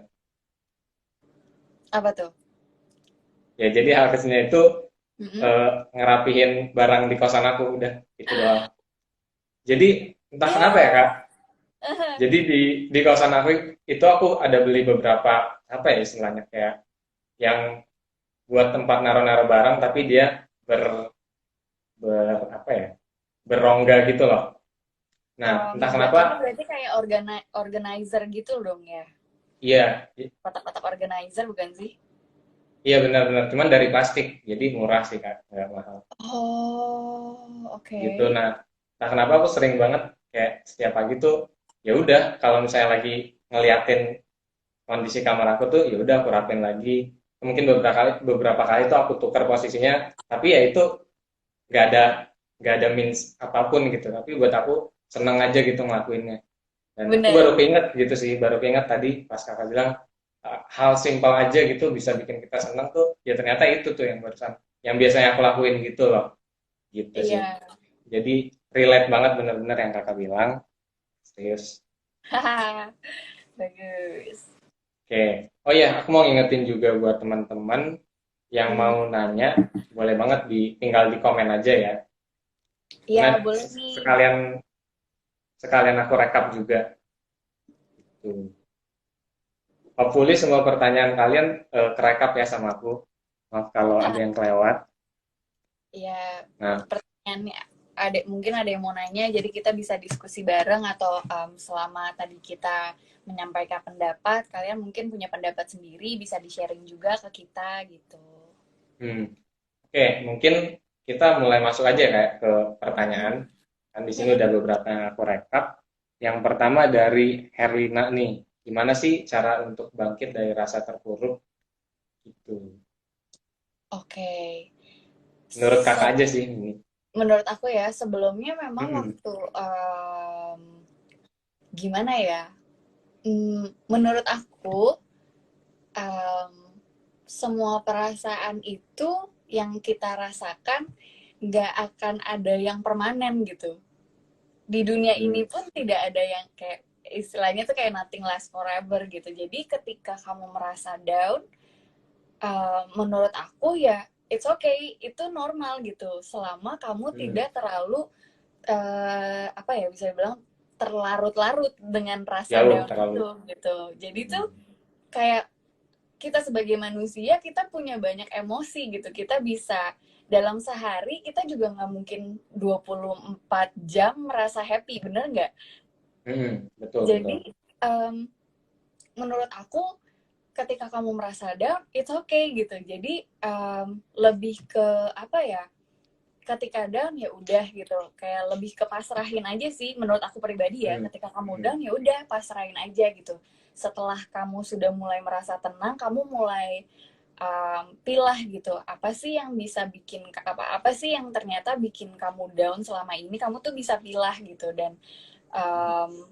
Apa tuh?
Ya jadi hal kecilnya itu
Mhm.
ngerapihin barang di kosan aku udah itu doang. Jadi entah kenapa ya kak.
Iya.
Jadi di kosan aku itu aku ada beli beberapa apa ya istilahnya kayak yang buat tempat naruh-naruh barang tapi dia apa ya berongga gitu loh. Nah entah kenapa
Jatuhnya berarti kayak organizer gitu dong ya.
iya
Kotak-kotak organizer bukan sih?
iya benar-benar cuman dari plastik jadi murah sih kak nggak mahal
Oh,
gitu.
oke.
Nah nah kenapa aku sering banget kayak setiap pagi tuh ya udah kalau misalnya lagi ngeliatin kondisi kamar aku tuh ya udah aku rapin lagi mungkin beberapa kali tuh aku tukar posisinya tapi ya itu nggak ada nggak ada means apapun gitu tapi buat aku seneng aja gitu ngelakuinnya dan aku baru
Bener.
keinget gitu sih baru keinget tadi pas kakak bilang hal simpel aja gitu bisa bikin kita seneng tuh ya ternyata itu tuh yang barusan yang biasanya aku lakuin gitu loh gitu
Iya.
sih Jadi relate banget bener-bener yang kakak bilang. Serius.
Haha, bagus.
Oke. Oh iya, aku mau ngingetin juga buat teman-teman yang
Hmm,
mau nanya, boleh banget tinggal di komen aja ya.
iya,
Karena
boleh nih.
sekalian sekalian aku rekap juga. Tuh. Hopefully semua pertanyaan kalian kerekap ya sama aku. Maaf kalau ada yang kelewat.
Iya,
Nah,
pertanyaannya ada mungkin ada yang mau nanya, jadi kita bisa diskusi bareng atau selama tadi kita menyampaikan pendapat, kalian mungkin punya pendapat sendiri, bisa di-sharing juga ke kita gitu.
hmm, oke, mungkin kita mulai masuk aja kayak ke
Mm-mm.
pertanyaan. Kan di sini
Mm-mm.
udah beberapa yang aku rekap. Yang pertama dari Herlina nih, gimana sih cara untuk bangkit dari rasa terpuruk itu?
Oke.
Menurut kakak
Se-
aja sih ini.
Menurut aku ya, sebelumnya memang
Mm-mm.
waktu gimana ya? Menurut aku em, semua perasaan itu yang kita rasakan nggak akan ada yang permanen gitu. Di dunia
Hmm.
ini pun tidak ada yang kayak istilahnya tuh kayak nothing lasts forever gitu. Jadi ketika kamu merasa down, menurut aku ya it's okay, itu normal gitu. Selama kamu
Hmm.
tidak terlalu apa ya bisa bilang terlarut-larut dengan rasa
Jauh
down
terlalu.
itu gitu. Jadi tuh
Hmm.
kayak kita sebagai manusia kita punya banyak emosi gitu. Kita bisa dalam sehari kita juga nggak mungkin 24 jam merasa happy, bener nggak?
Betul, betul.
Jadi em, menurut aku ketika kamu merasa down, it's okay gitu. Jadi lebih ke apa ya? Ketika down ya udah gitu. Kayak lebih ke pasrahin aja sih menurut aku pribadi ya.
Hmm.
Ketika kamu
Hmm.
down ya udah pasrahin aja gitu. Setelah kamu sudah mulai merasa tenang, kamu mulai pilah gitu. Apa sih yang bisa bikin apa sih yang ternyata bikin kamu down selama ini? Kamu tuh bisa pilah gitu dan um,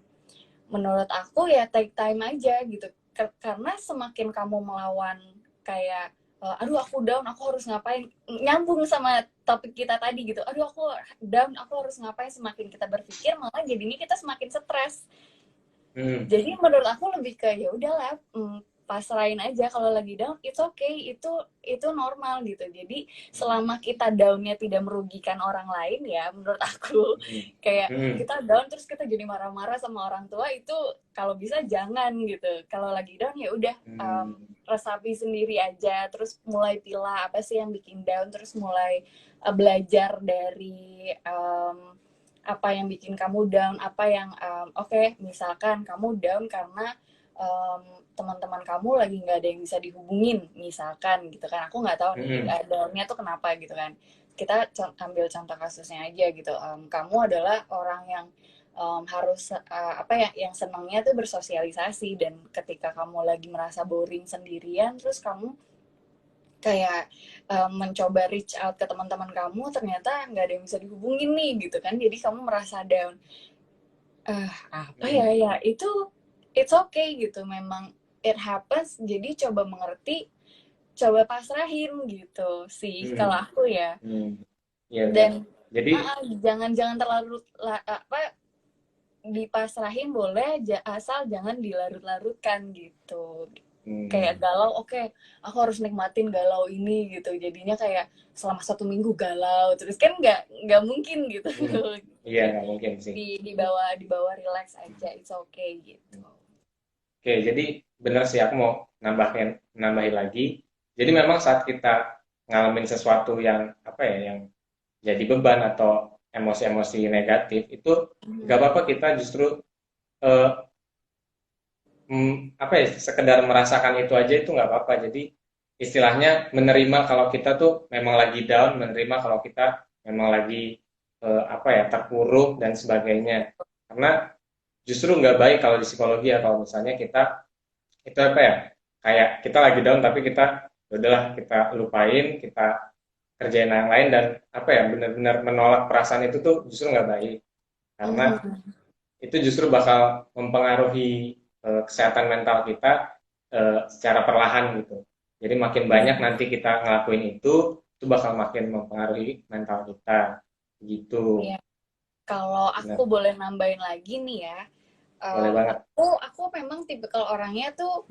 menurut aku ya take time aja gitu karena semakin kamu melawan kayak aduh aku down aku harus ngapain nyambung sama topik kita tadi gitu aduh aku down aku harus ngapain semakin kita berpikir malah jadinya kita semakin stres
Hmm.
jadi menurut aku lebih ke ya udahlah pasrahin aja kalau lagi down it's okay itu normal gitu jadi selama kita downnya tidak merugikan orang lain ya menurut aku
Hmm.
kayak
Hmm.
kita down terus kita jadi marah-marah sama orang tua itu kalau bisa jangan gitu kalau lagi down ya udah
Hmm.
resapi sendiri aja terus mulai pilah apa sih yang bikin down terus mulai belajar dari apa yang bikin kamu down, apa yang oke, misalkan kamu down karena teman-teman kamu lagi nggak ada yang bisa dihubungin, misalkan gitu kan. Aku nggak tahu nih
Hmm.
downnya tuh kenapa gitu kan. Kita ambil contoh kasusnya aja gitu. Kamu adalah orang yang harus apa ya, yang senangnya tuh bersosialisasi dan ketika kamu lagi merasa boring sendirian, terus kamu kayak mencoba reach out ke teman-teman kamu ternyata nggak ada yang bisa dihubungin nih gitu kan jadi kamu merasa down apa ya
Hmm.
ya itu it's okay gitu memang it happens jadi coba mengerti coba pasrahin gitu sih
Hmm.
kalau aku ya
Hmm. Iya benar.
dan
Jadi,
jangan terlalu apa dipasrahin boleh asal jangan dilarut-larutkan gitu kayak
hmm.
galau oke, aku harus nikmatin galau ini gitu jadinya kayak selama 1 minggu galau terus kan nggak mungkin gitu
Hmm. Iya
kayak
nggak mungkin sih.
di bawah relax aja it's okay gitu.
Oke, jadi benar sih aku mau nambahin lagi. Jadi memang saat kita ngalamin sesuatu yang apa ya, yang jadi beban atau emosi-emosi negatif itu nggak
Mhm.
apa-apa kita justru eh, apa ya sekedar merasakan itu aja itu nggak apa-apa. Jadi istilahnya menerima kalau kita tuh memang lagi down, menerima kalau kita memang lagi apa ya terpuruk dan sebagainya. Karena justru nggak baik kalau di psikologi ya kalau misalnya kita itu apa ya kayak kita lagi down tapi kita ya udahlah kita lupain kita kerjain yang lain dan apa ya benar-benar menolak perasaan itu tuh justru nggak baik karena
Mhm.
itu justru bakal mempengaruhi kesehatan mental kita secara perlahan gitu jadi makin
Iya.
banyak nanti kita ngelakuin itu bakal makin mempengaruhi mental kita gitu.
Iya. Kalau aku
Benar.
boleh nambahin lagi nih ya,
Boleh banget.
aku memang tipikal orangnya tuh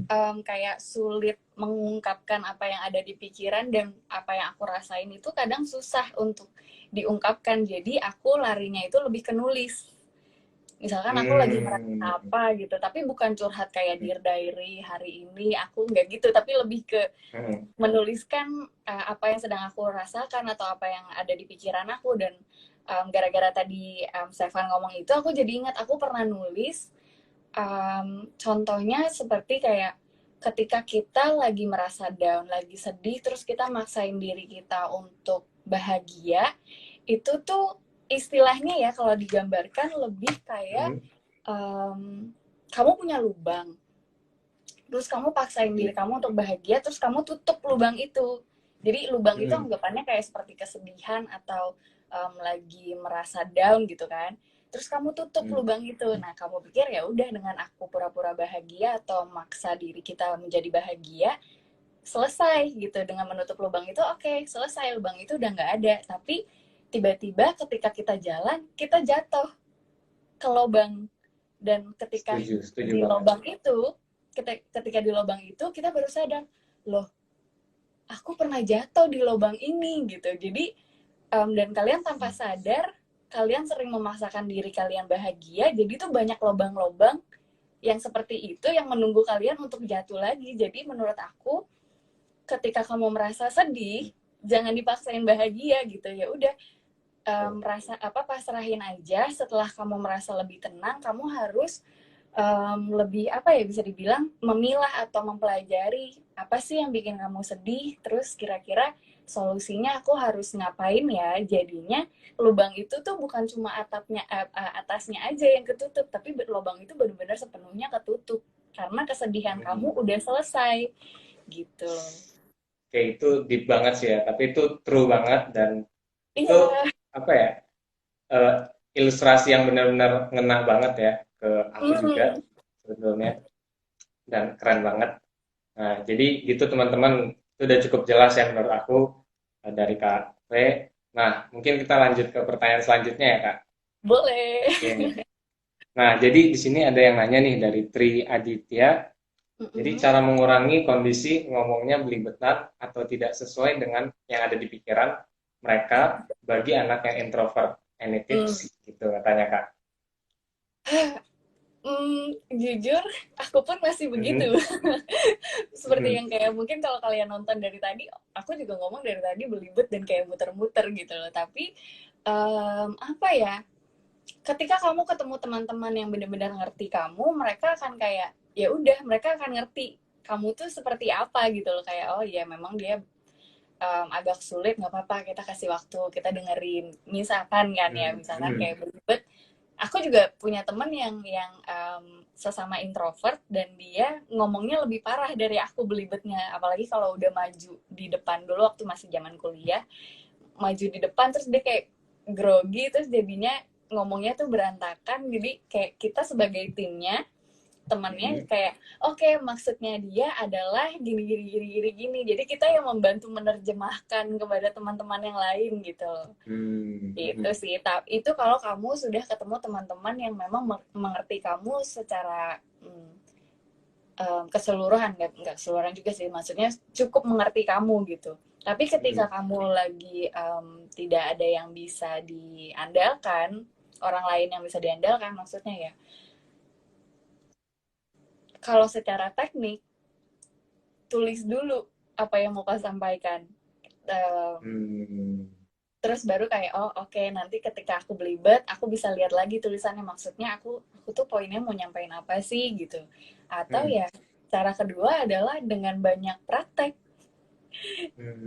kayak sulit mengungkapkan apa yang ada di pikiran, dan apa yang aku rasain itu kadang susah untuk diungkapkan. Jadi aku larinya itu lebih ke nulis. Misalkan aku lagi merasa
Hmm.
apa gitu, tapi bukan curhat kayak Dear Diary hari ini, aku nggak gitu, tapi lebih ke
Hmm.
menuliskan apa yang sedang aku rasakan atau apa yang ada di pikiran aku. Dan gara-gara tadi Stefan ngomong itu, aku jadi ingat aku pernah nulis, contohnya seperti kayak ketika kita lagi merasa down, lagi sedih, terus kita maksain diri kita untuk bahagia, itu tuh istilahnya ya kalau digambarkan lebih kayak
Hmm.
kamu punya lubang, terus kamu paksain diri
Oke.
kamu untuk bahagia, terus kamu tutup lubang itu. Jadi lubang itu
Hmm.
anggapannya kayak seperti kesedihan atau lagi merasa down gitu kan. Terus kamu tutup
Hmm.
lubang itu. Nah, kamu pikir ya udah, dengan aku pura-pura bahagia atau maksa diri kita menjadi bahagia, selesai gitu. Dengan menutup lubang itu, oke, selesai, lubang itu udah nggak ada. Tapi tiba-tiba ketika kita jalan, kita jatuh ke lubang. Dan ketika
Setuju, setuju
di
banget.
lubang itu, ketika di lubang itu kita baru sadar, loh, aku pernah jatuh di lubang ini gitu. Jadi dan kalian tanpa sadar, kalian sering memaksakan diri kalian bahagia, jadi tuh banyak lubang-lubang yang seperti itu yang menunggu kalian untuk jatuh lagi. Jadi menurut aku, ketika kamu merasa sedih, jangan dipaksain bahagia gitu. Ya udah, rasa apa, pasrahin aja. Setelah kamu merasa lebih tenang, kamu harus lebih apa ya, bisa dibilang memilah atau mempelajari apa sih yang bikin kamu sedih, terus kira-kira solusinya aku harus ngapain ya. Jadinya lubang itu tuh bukan cuma atasnya aja yang ketutup, tapi lubang itu benar-benar sepenuhnya ketutup karena kesedihan kamu
Hmm.
udah selesai gitu.
Oke, itu deep banget sih ya, tapi itu true banget dan itu
Iya.
apa ya? eh, Ilustrasi yang benar-benar ngena banget ya ke aku juga
Mm.
sebetulnya dan keren banget. Nah, jadi gitu teman-teman, itu udah cukup jelas ya menurut aku dari Kak V. Nah, mungkin kita lanjut ke pertanyaan selanjutnya ya Kak.
Boleh.
Oke nih. Nah, jadi di sini ada yang nanya nih dari Tri Aditya. Jadi
Mm-mm.
cara mengurangi kondisi ngomongnya belibetan atau tidak sesuai dengan yang ada di pikiran mereka bagi anak yang introvert. Any
Mm.
tips? Gitu katanya Kak.
Jujur, aku pun masih begitu.
Mhm.
Seperti
Mhm.
yang kayak mungkin kalau kalian nonton dari tadi, aku juga ngomong dari tadi belibet dan kayak muter-muter gitu loh. Tapi apa ya? Ketika kamu ketemu teman-teman yang benar-benar ngerti kamu, mereka akan kayak ya udah, mereka akan ngerti kamu tuh seperti apa gitu loh. Kayak oh iya, memang dia agak sulit, nggak apa-apa, kita kasih waktu, kita dengerin. Misalkan kan ya, misalkan
Mhm.
kayak belibet, aku juga punya temen yang sesama introvert, dan dia ngomongnya lebih parah dari aku belibetnya. Apalagi kalau udah maju di depan, dulu waktu masih zaman kuliah, maju di depan terus dia kayak grogi, terus jadinya ngomongnya tuh berantakan. Jadi kayak kita sebagai timnya, temannya
Mhm.
kayak oke, maksudnya dia adalah gini gini gini gini gini. Jadi kita yang membantu menerjemahkan kepada teman-teman yang lain gitu. Itu
Mhm.
sih, tapi itu kalau kamu sudah ketemu teman-teman yang memang mengerti kamu secara keseluruhan. Nggak keseluruhan juga sih, maksudnya cukup mengerti kamu gitu. Tapi ketika
Mhm.
kamu lagi tidak ada yang bisa diandalkan, orang lain yang bisa diandalkan maksudnya ya, kalau secara teknik, tulis dulu apa yang mau kau sampaikan.
Mhm.
Terus baru kayak oh oke, nanti ketika aku belibet aku bisa lihat lagi tulisannya, maksudnya aku tuh poinnya mau nyampein apa sih gitu. Atau
Mhm.
ya, cara kedua adalah dengan banyak praktek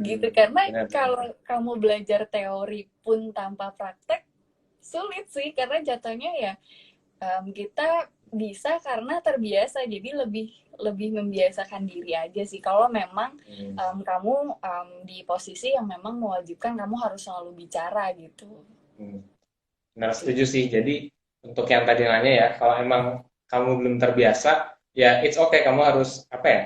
gitu.
Mhm.
Karena
Benar, benar.
kalau kamu belajar teori pun tanpa praktek, sulit sih, karena jatuhnya ya kita bisa karena terbiasa. Jadi lebih lebih membiasakan diri aja sih. Kalau memang
Mhm.
kamu di posisi yang memang mewajibkan kamu harus selalu bicara gitu.
Mhm. Benar, setuju sih. Jadi untuk yang tadi nanya ya, kalau emang kamu belum terbiasa, ya it's okay. Kamu harus apa ya?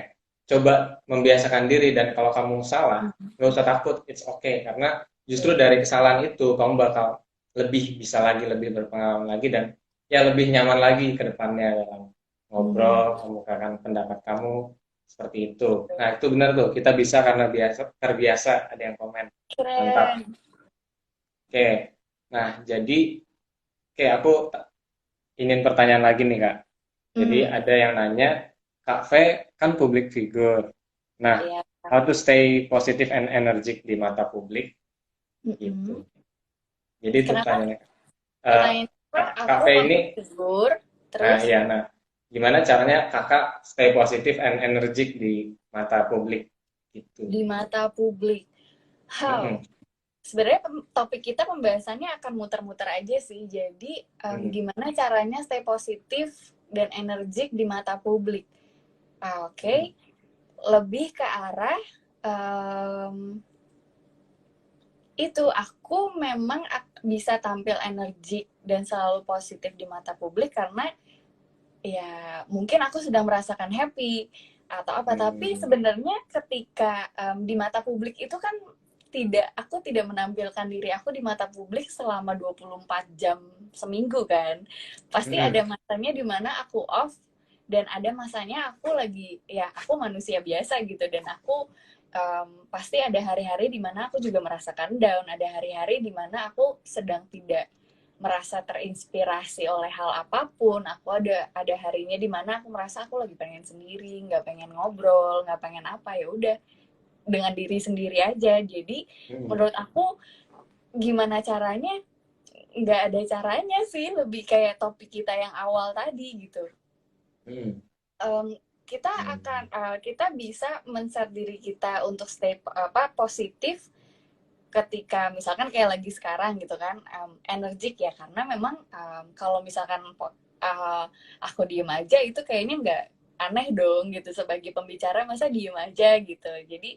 Coba membiasakan diri dan kalau kamu salah, nggak usah takut, it's okay. Karena justru
Iya.
dari kesalahan itu kamu bakal lebih bisa lagi, lebih berpengalaman lagi, dan ya lebih nyaman lagi ke depannya dalam
Hmm,
ngobrol, mengemukakan pendapat kamu seperti itu.
gitu.
Nah, itu benar tuh. Kita bisa karena terbiasa ada yang komen. Mantap.
Keren.
Oke. Nah, jadi aku ingin pertanyaan lagi nih, Kak. Jadi
Hmm,
ada yang nanya, Kak V kan public figure. Nah,
iya.
how to stay positive and energetic di mata publik
Mm-mm.
gitu. Jadi itu
Kenapa?
pertanyaannya. Eh,
Pertanyaan apa?
Kak
Aku
V ini,
public figure,
nah
terus
ya, nah gimana caranya kakak stay positive and energetic di mata publik gitu.
di mata publik. How?
Mm-mm,
Sebenarnya topik kita pembahasannya akan muter-muter aja sih. Jadi
mm-mm,
gimana caranya stay positif dan energik di mata publik?
mm-mm,
Oke, lebih ke arah em, itu aku memang bisa tampil energik dan selalu positif di mata publik karena ya mungkin aku sedang merasakan happy atau apa, tapi
mm,
sebenarnya ketika di mata publik itu kan aku tidak menampilkan diri aku di mata publik selama 24 jam seminggu kan. Pasti ada
mm-mm,
masanya di mana aku off dan ada masanya aku lagi ya aku manusia biasa gitu dan aku pasti ada hari-hari di mana aku juga merasakan down, ada hari-hari di mana aku sedang tidak merasa terinspirasi oleh hal apapun. Aku ada harinya di mana aku merasa aku lagi pengen sendiri, nggak pengen ngobrol, nggak pengen apa, ya udah dengan diri sendiri aja. Jadi
mm-mm,
menurut aku gimana caranya, nggak ada caranya sih, lebih kayak topik kita yang awal tadi gitu.
mm-mm,
Em, kita akan
mm-mm,
kita bisa men-set diri kita untuk stay apa positif ketika misalkan kayak lagi sekarang gitu kan, energik ya karena memang kalau misalkan uh, aku diem aja itu kayaknya nggak, aneh dong gitu sebagai pembicara masa diem aja gitu. Jadi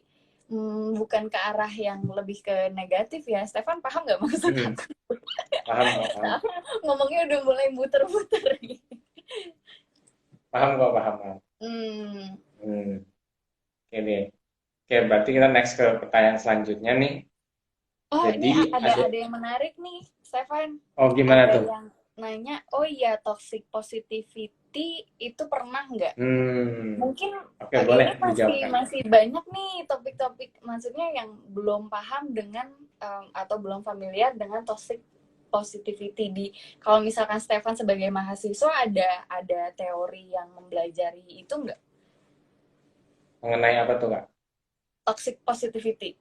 bukan ke arah yang lebih ke negatif ya. Stefan paham nggak maksud
mm-mm.
aku?
Paham kok, paham.
Nah, ngomongnya udah mulai muter-muter nih.
Paham kok, paham, paham.
Hmm.
Hmm, oke deh. Oke, berarti kita next ke pertanyaan selanjutnya nih.
Oh, ini
Jadi ada,
ada yang menarik nih, Stefan.
oh gimana
Ada
tuh?
yang nanya, oh iya toxic positivity itu pernah nggak?
Hmm,
Mungkin
oke, boleh
ini masih
dijawabkan.
masih banyak nih topik-topik, maksudnya yang belum paham dengan atau belum familiar dengan toxic positivity di, kalau misalkan Stefan sebagai mahasiswa ada teori yang mempelajari itu nggak?
Mengenai apa tuh, Kak?
Toxic positivity.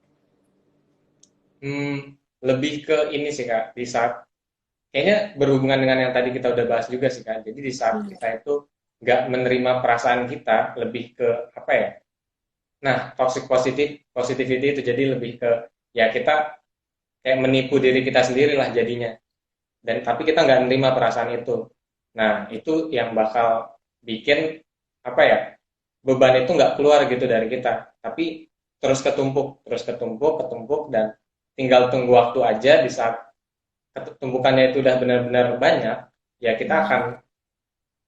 Hmm, lebih ke ini sih, Kak. Di saat kayaknya berhubungan dengan yang tadi kita udah bahas juga sih, Kak. Jadi di saat
Hmm.
kita itu nggak menerima perasaan kita, lebih ke apa ya? Nah, positivity itu jadi lebih ke ya kita kayak menipu diri kita sendiri lah jadinya. Dan tapi kita nggak menerima perasaan itu. Nah, itu yang bakal bikin apa ya? Beban itu nggak keluar gitu dari kita, tapi terus ketumpuk, ketumpuk, dan tinggal tunggu waktu aja. Di saat ketumpukannya itu udah benar-benar banyak, ya kita akan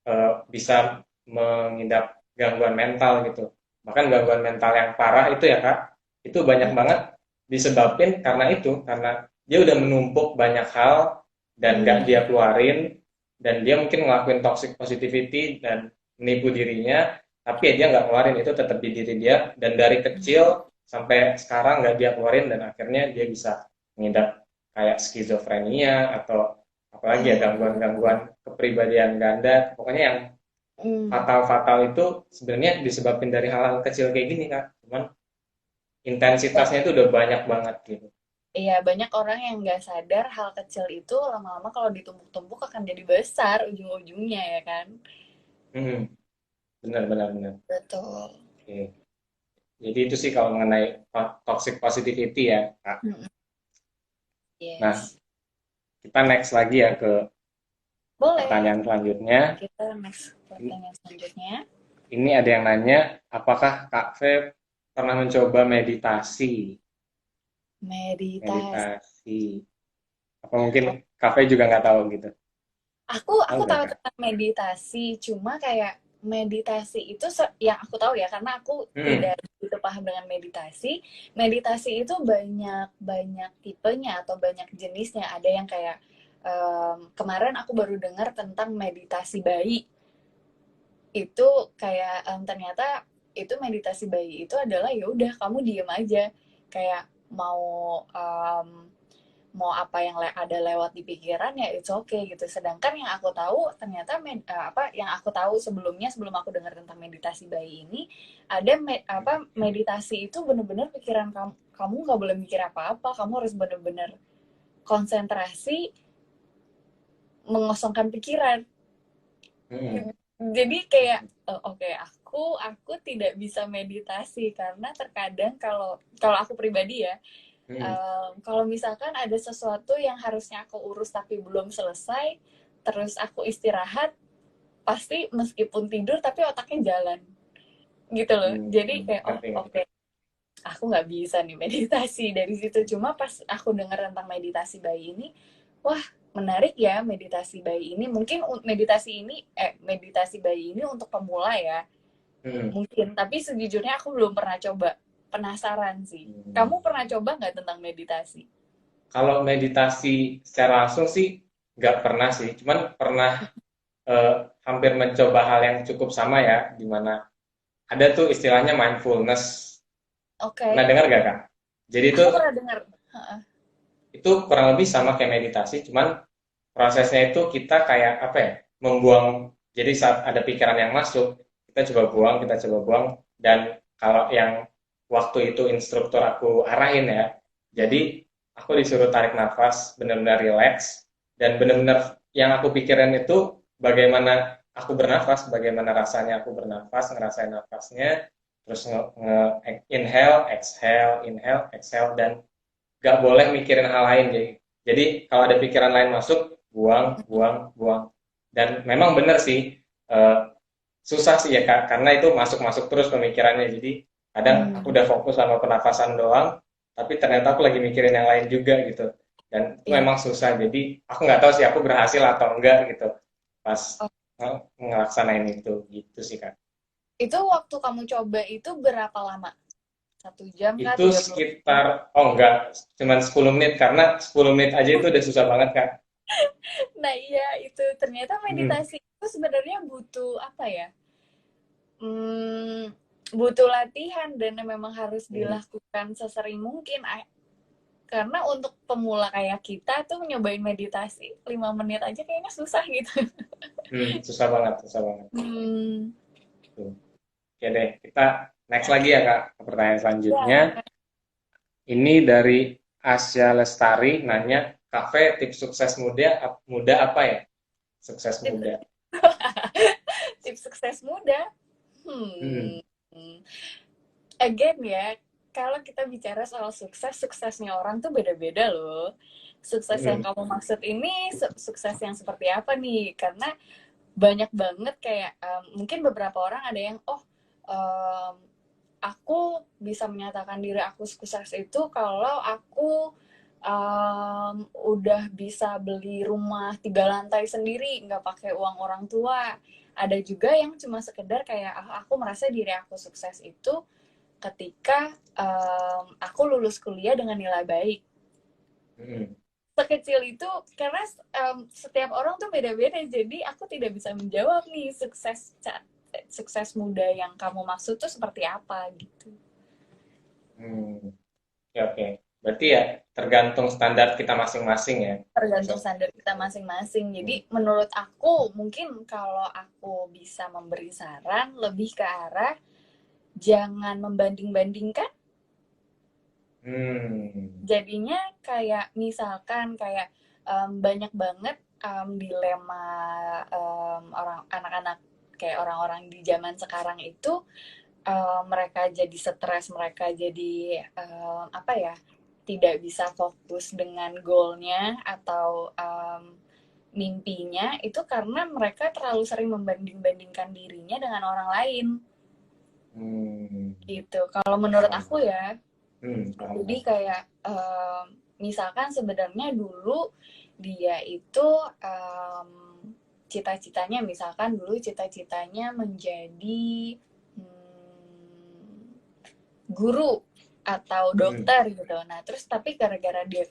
Hmm.
bisa mengidap gangguan mental gitu. Bahkan gangguan mental yang parah itu ya Kak, itu banyak
Hmm.
banget disebabin karena dia udah menumpuk banyak hal dan nggak
Hmm.
dia keluarin, dan dia mungkin ngelakuin toxic positivity dan menipu dirinya, tapi ya dia nggak keluarin, itu tetap di diri dia, dan dari kecil sampai sekarang nggak dia keluarin, dan akhirnya dia bisa mengidap kayak skizofrenia atau apalagi ya
Hmm.
gangguan-gangguan kepribadian ganda, pokoknya yang
Hmm.
fatal-fatal itu sebenarnya disebabkan dari hal-hal kecil kayak gini Kak, cuman intensitasnya itu udah banyak banget gitu.
Iya, banyak orang yang nggak sadar hal kecil itu lama-lama kalau ditumpuk-tumpuk akan jadi besar ujung-ujungnya ya kan?
Hmm, benar benar benar.
Betul.
Oke, jadi itu sih kalau mengenai toxic positivity ya Kak.
Mm-mm.
Nah,
Yes.
kita next lagi ya ke
Boleh.
pertanyaan selanjutnya.
Kita next pertanyaan selanjutnya.
Ini ada yang nanya, apakah Kak Feb pernah mencoba meditasi?
Meditasi.
Meditasi. Apa mungkin Kak Feb juga nggak tahu gitu?
Aku
Tahu nggak
tahu
Kak?
tentang meditasi, cuma kayak meditasi itu yang aku tahu ya karena aku
Hmm,
tidak begitu paham dengan meditasi. Meditasi itu banyak banyak tipenya atau banyak jenisnya. Ada yang kayak kemarin aku baru dengar tentang meditasi bayi. Itu kayak ternyata itu meditasi bayi itu adalah ya udah kamu diem aja, kayak mau mau apa yang ada lewat di pikiran ya it's okay gitu. Sedangkan yang aku tahu ternyata apa yang aku tahu sebelumnya, sebelum aku dengar tentang meditasi bayi ini, ada apa meditasi itu bener-bener pikiran kamu nggak boleh mikir apa-apa, kamu harus bener-bener konsentrasi mengosongkan pikiran.
Hmm.
Jadi kayak oke, aku tidak bisa meditasi karena terkadang kalau kalau aku pribadi ya,
Hmm.
kalau misalkan ada sesuatu yang harusnya aku urus tapi belum selesai, terus aku istirahat, pasti meskipun tidur tapi otaknya jalan gitu loh.
Hmm.
Jadi kayak oh
Ngerti, ngerti.
oke, aku nggak bisa nih meditasi dari situ. Cuma pas aku dengar tentang meditasi bayi ini, wah menarik ya meditasi bayi ini. Mungkin meditasi bayi ini untuk pemula ya,
Hmm.
mungkin. Tapi sejujurnya aku belum pernah coba. Penasaran sih.
Hmm.
Kamu pernah coba nggak tentang meditasi?
Kalau meditasi secara langsung sih nggak pernah sih, cuman pernah eh, hampir mencoba hal yang cukup sama ya, di mana ada tuh istilahnya mindfulness.
Oke,
Pernah dengar gak Kak? Jadi
aku pernah dengar.
itu kurang lebih sama kayak meditasi, cuman prosesnya itu kita kayak apa ya, membuang. Jadi saat ada pikiran yang masuk, kita coba buang. Dan kalau yang waktu itu instruktur aku arahin ya, jadi aku disuruh tarik nafas, benar-benar relax, dan benar-benar yang aku pikirin itu bagaimana aku bernafas, bagaimana rasanya aku bernafas, ngerasain nafasnya, terus inhale, exhale, dan gak boleh mikirin hal lain. Jadi kalau ada pikiran lain masuk, buang, buang, buang. Dan memang benar sih, eh, susah sih ya Kak, karena itu masuk-masuk terus pemikirannya. Jadi kadang aku
Hmm,
udah fokus sama pernafasan doang, tapi ternyata aku lagi mikirin yang lain juga gitu. Dan itu
iya.
memang susah. Jadi aku nggak tahu sih aku berhasil atau enggak gitu pas
Oh,
ngelaksanain itu gitu sih Kak.
itu waktu kamu coba itu berapa lama? 1 jam kah?
Itu
30 menit?
sekitar, oh enggak, cuman 10 menit, karena 10 menit aja itu udah susah banget Kak.
Nah iya itu ternyata
Hmm.
meditasi itu sebenarnya butuh apa ya? Hmm, butuh latihan dan memang harus
Hmm.
dilakukan sesering mungkin. Karena untuk pemula kayak kita tuh nyobain meditasi 5 menit aja kayaknya susah gitu.
Susah banget, susah banget.
Hmm,
Tuh. Oke deh, kita next lagi ya Kak, ke pertanyaan selanjutnya.
ya.
Ini dari Asya Lestari nanya, kafe tips sukses muda apa ya? Sukses
Tips,
muda.
tips sukses muda.
Hmm.
Hmm. Again ya, kalau kita bicara soal sukses, suksesnya orang tuh beda-beda loh. Sukses yang
Hmm.
kamu maksud ini sukses yang seperti apa nih? Karena banyak banget kayak mungkin beberapa orang ada yang um, aku bisa menyatakan diri aku sukses itu kalau aku udah bisa beli rumah 3 lantai sendiri nggak pakai uang orang tua. Ada juga yang cuma sekedar kayak aku merasa diri aku sukses itu ketika aku lulus kuliah dengan nilai baik.
Hmm.
Sekecil itu karena setiap orang tuh beda-beda, jadi aku tidak bisa menjawab nih sukses muda yang kamu maksud tuh seperti apa gitu.
Hmm. Oke, oke. Berarti ya tergantung standar kita masing-masing ya.
Tergantung
Sukses.
standar kita masing-masing. Jadi
Hmm.
menurut aku mungkin kalau aku bisa memberi saran lebih ke arah jangan membanding-bandingkan.
Hmm.
Jadinya kayak misalkan kayak banyak banget dilema orang anak-anak kayak orang-orang di zaman sekarang itu mereka jadi stres, mereka jadi apa ya, tidak bisa fokus dengan goalnya atau mimpinya itu karena mereka terlalu sering membanding-bandingkan dirinya dengan orang lain
Hmm.
gitu. Kalau menurut
Paham.
aku ya,
Paham,
jadi
paham.
kayak misalkan sebenarnya dulu dia itu cita-citanya misalkan dulu cita-citanya menjadi guru atau
Hmm.
dokter gitu. Nah, terus tapi gara-gara dia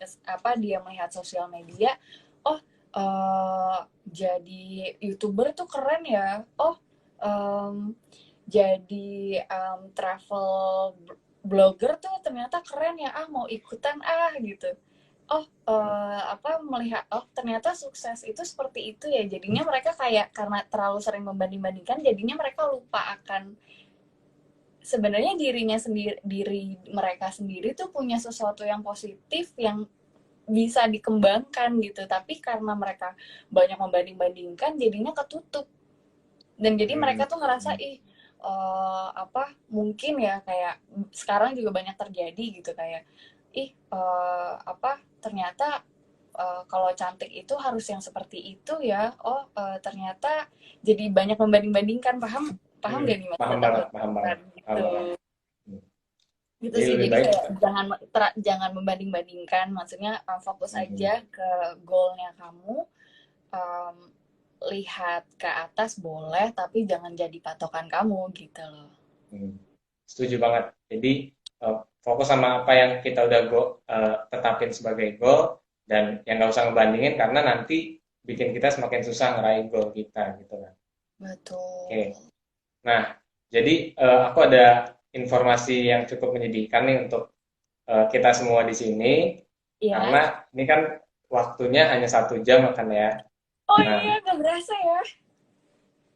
dia melihat sosial media, oh eh, jadi YouTuber tuh keren ya. Oh, em, jadi travel blogger tuh ternyata keren ya. Ah, mau ikutan ah gitu. Oh, apa melihat oh ternyata sukses itu seperti itu ya. Jadinya mereka kayak karena terlalu sering membanding-bandingkan, jadinya mereka lupa akan sebenarnya diri mereka sendiri tuh punya sesuatu yang positif yang bisa dikembangkan gitu, tapi karena mereka banyak membanding-bandingkan jadinya ketutup, dan jadi
Hmm.
mereka tuh ngerasa ih apa mungkin ya kayak sekarang juga banyak terjadi gitu kayak ih apa ternyata kalau cantik itu harus yang seperti itu ya, oh ternyata jadi banyak membanding-bandingkan, paham paham gak nih
Paham
maksud aku
banget, paham banget, paham
gitu.
banget. Hmm.
Gitu
Jadi
sih,
lebih
jadi
baik.
kayak jangan membanding-bandingkan, maksudnya fokus
Hmm.
aja ke goalnya kamu. um, Lihat ke atas boleh tapi jangan jadi patokan kamu gitu loh.
Hmm. Setuju banget. Jadi fokus sama apa yang kita udah tetapin sebagai goal dan yang nggak usah ngebandingin karena nanti bikin kita semakin susah ngeraih goal kita gitu kan. Oke.
Betul.
Nah, jadi aku ada informasi yang cukup menyedihkan nih untuk kita semua di sini
Iya.
karena ini kan waktunya hanya 1 jam kan ya.
Oh
Nah,
iya, gak berasa ya.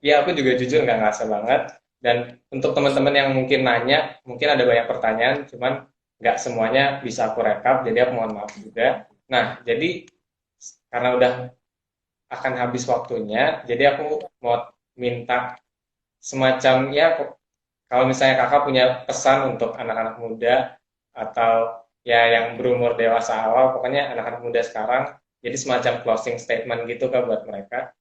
ya aku juga jujur nggak ngerasa banget. Dan untuk teman-teman yang mungkin nanya, mungkin ada banyak pertanyaan, cuman nggak semuanya bisa aku rekap, jadi aku mohon maaf juga. Nah, jadi karena udah akan habis waktunya, jadi aku mau minta semacam ya kalau misalnya kakak punya pesan untuk anak-anak muda atau ya yang berumur dewasa awal, pokoknya anak-anak muda sekarang, jadi semacam closing statement gitu kan buat mereka,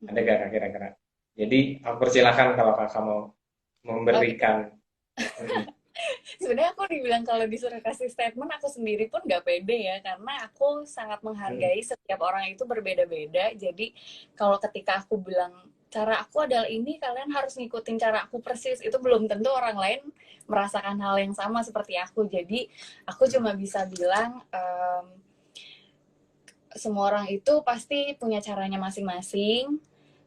ada gak kak kira-kira? Jadi aku persilahkan kalau kakak mau
Oke.
memberikan. Mm-mm.
Sebenarnya aku dibilang kalau disuruh kasih statement, aku sendiri pun gak pede ya, karena aku sangat
Mm-mm.
menghargai setiap orang itu berbeda-beda. Jadi kalau ketika aku bilang cara aku adalah ini, kalian harus ngikutin cara aku persis, itu belum tentu orang lain merasakan hal yang sama seperti aku. Jadi aku cuma bisa bilang semua orang itu pasti punya caranya masing-masing.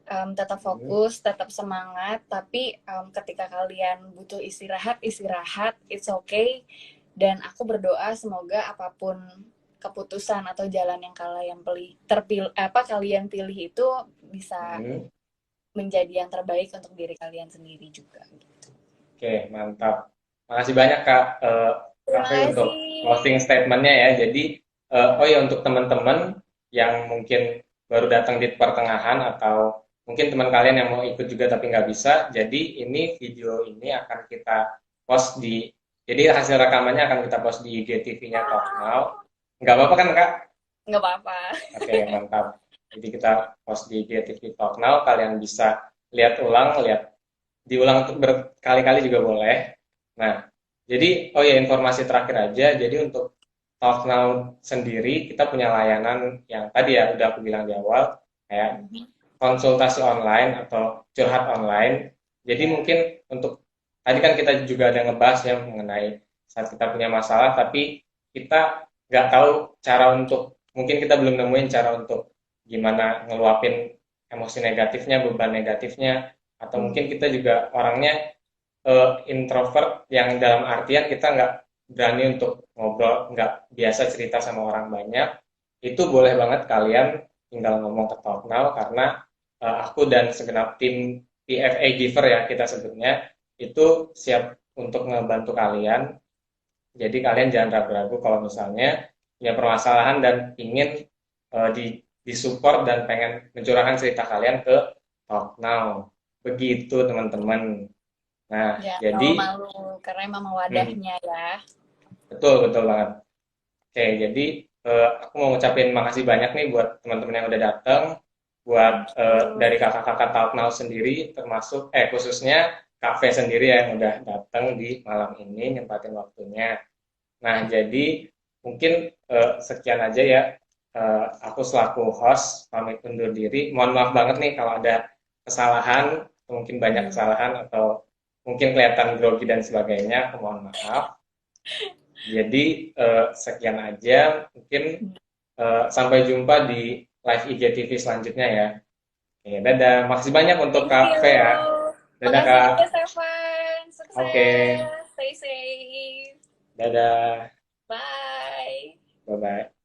Tetap
Mm-mm.
fokus, tetap semangat, tapi ketika kalian butuh istirahat, istirahat, it's okay. Dan aku berdoa semoga apapun keputusan atau jalan yang kalian pilih, kalian pilih itu bisa
Mm-mm.
menjadi yang terbaik untuk diri kalian sendiri juga.
Oke, mantap. Makasih banyak Kak
Terima
Cafe untuk closing
kasih.
statementnya ya. Jadi, oh ya untuk teman-teman yang mungkin baru datang di pertengahan atau mungkin teman kalian yang mau ikut juga tapi nggak bisa, jadi ini video ini akan kita post jadi hasil rekamannya akan kita post di IGTV-nya Talk Now. Nggak apa-apa kan Kak?
Nggak apa-apa.
Oke, mantap. Jadi kita post di IGTV Talk Now, kalian bisa lihat ulang, diulang berkali-kali juga boleh. Nah, jadi oh ya informasi terakhir aja. Jadi untuk Talk Now sendiri kita punya layanan yang tadi ya udah aku bilang di awal kayak konsultasi online atau curhat online. Jadi
Ya.
mungkin untuk tadi kan kita juga ada ngebahas ya mengenai saat kita punya masalah tapi kita nggak tahu cara untuk mungkin kita belum nemuin cara untuk gimana ngeluapin emosi negatifnya, beban negatifnya atau mungkin kita juga orangnya introvert yang dalam artian kita nggak berani untuk ngobrol, nggak biasa cerita sama orang banyak, itu boleh banget kalian tinggal ngomong ke Talk Now karena aku dan segenap tim PFA Giver ya kita sebutnya itu siap untuk ngebantu kalian. Jadi kalian jangan ragu-ragu kalau misalnya punya permasalahan dan ingin disupport dan pengen mencurahkan cerita kalian ke Talk Now. Begitu teman-teman. Nah,
Jangan
jadi
malu-malu karena memang
hmm,
wadahnya ya.
betul betul banget. Oke, jadi aku mau ngucapin makasih banyak nih buat teman-teman yang udah datang, buat
Thank you.
dari kakak-kakak Talk Now sendiri, termasuk khususnya Kak V sendiri yang udah datang di malam ini, nyempatin waktunya. Nah, jadi mungkin sekian aja ya. Aku selaku host pamit undur diri. Mohon maaf banget nih kalau ada kesalahan, atau mungkin banyak
Hmm.
kesalahan, atau mungkin kelihatan grogi dan sebagainya. Aku mohon maaf. Jadi sekian aja. Mungkin sampai jumpa di live IGTV selanjutnya ya. Oke, dadah. Makasih banyak untuk
Thank
Kak
you.
V ya. Dadah
Makasih
Kak.
juga, Stefan.
Oke,
Sukses. Stay safe.
dadah.
Bye.
Bye-bye.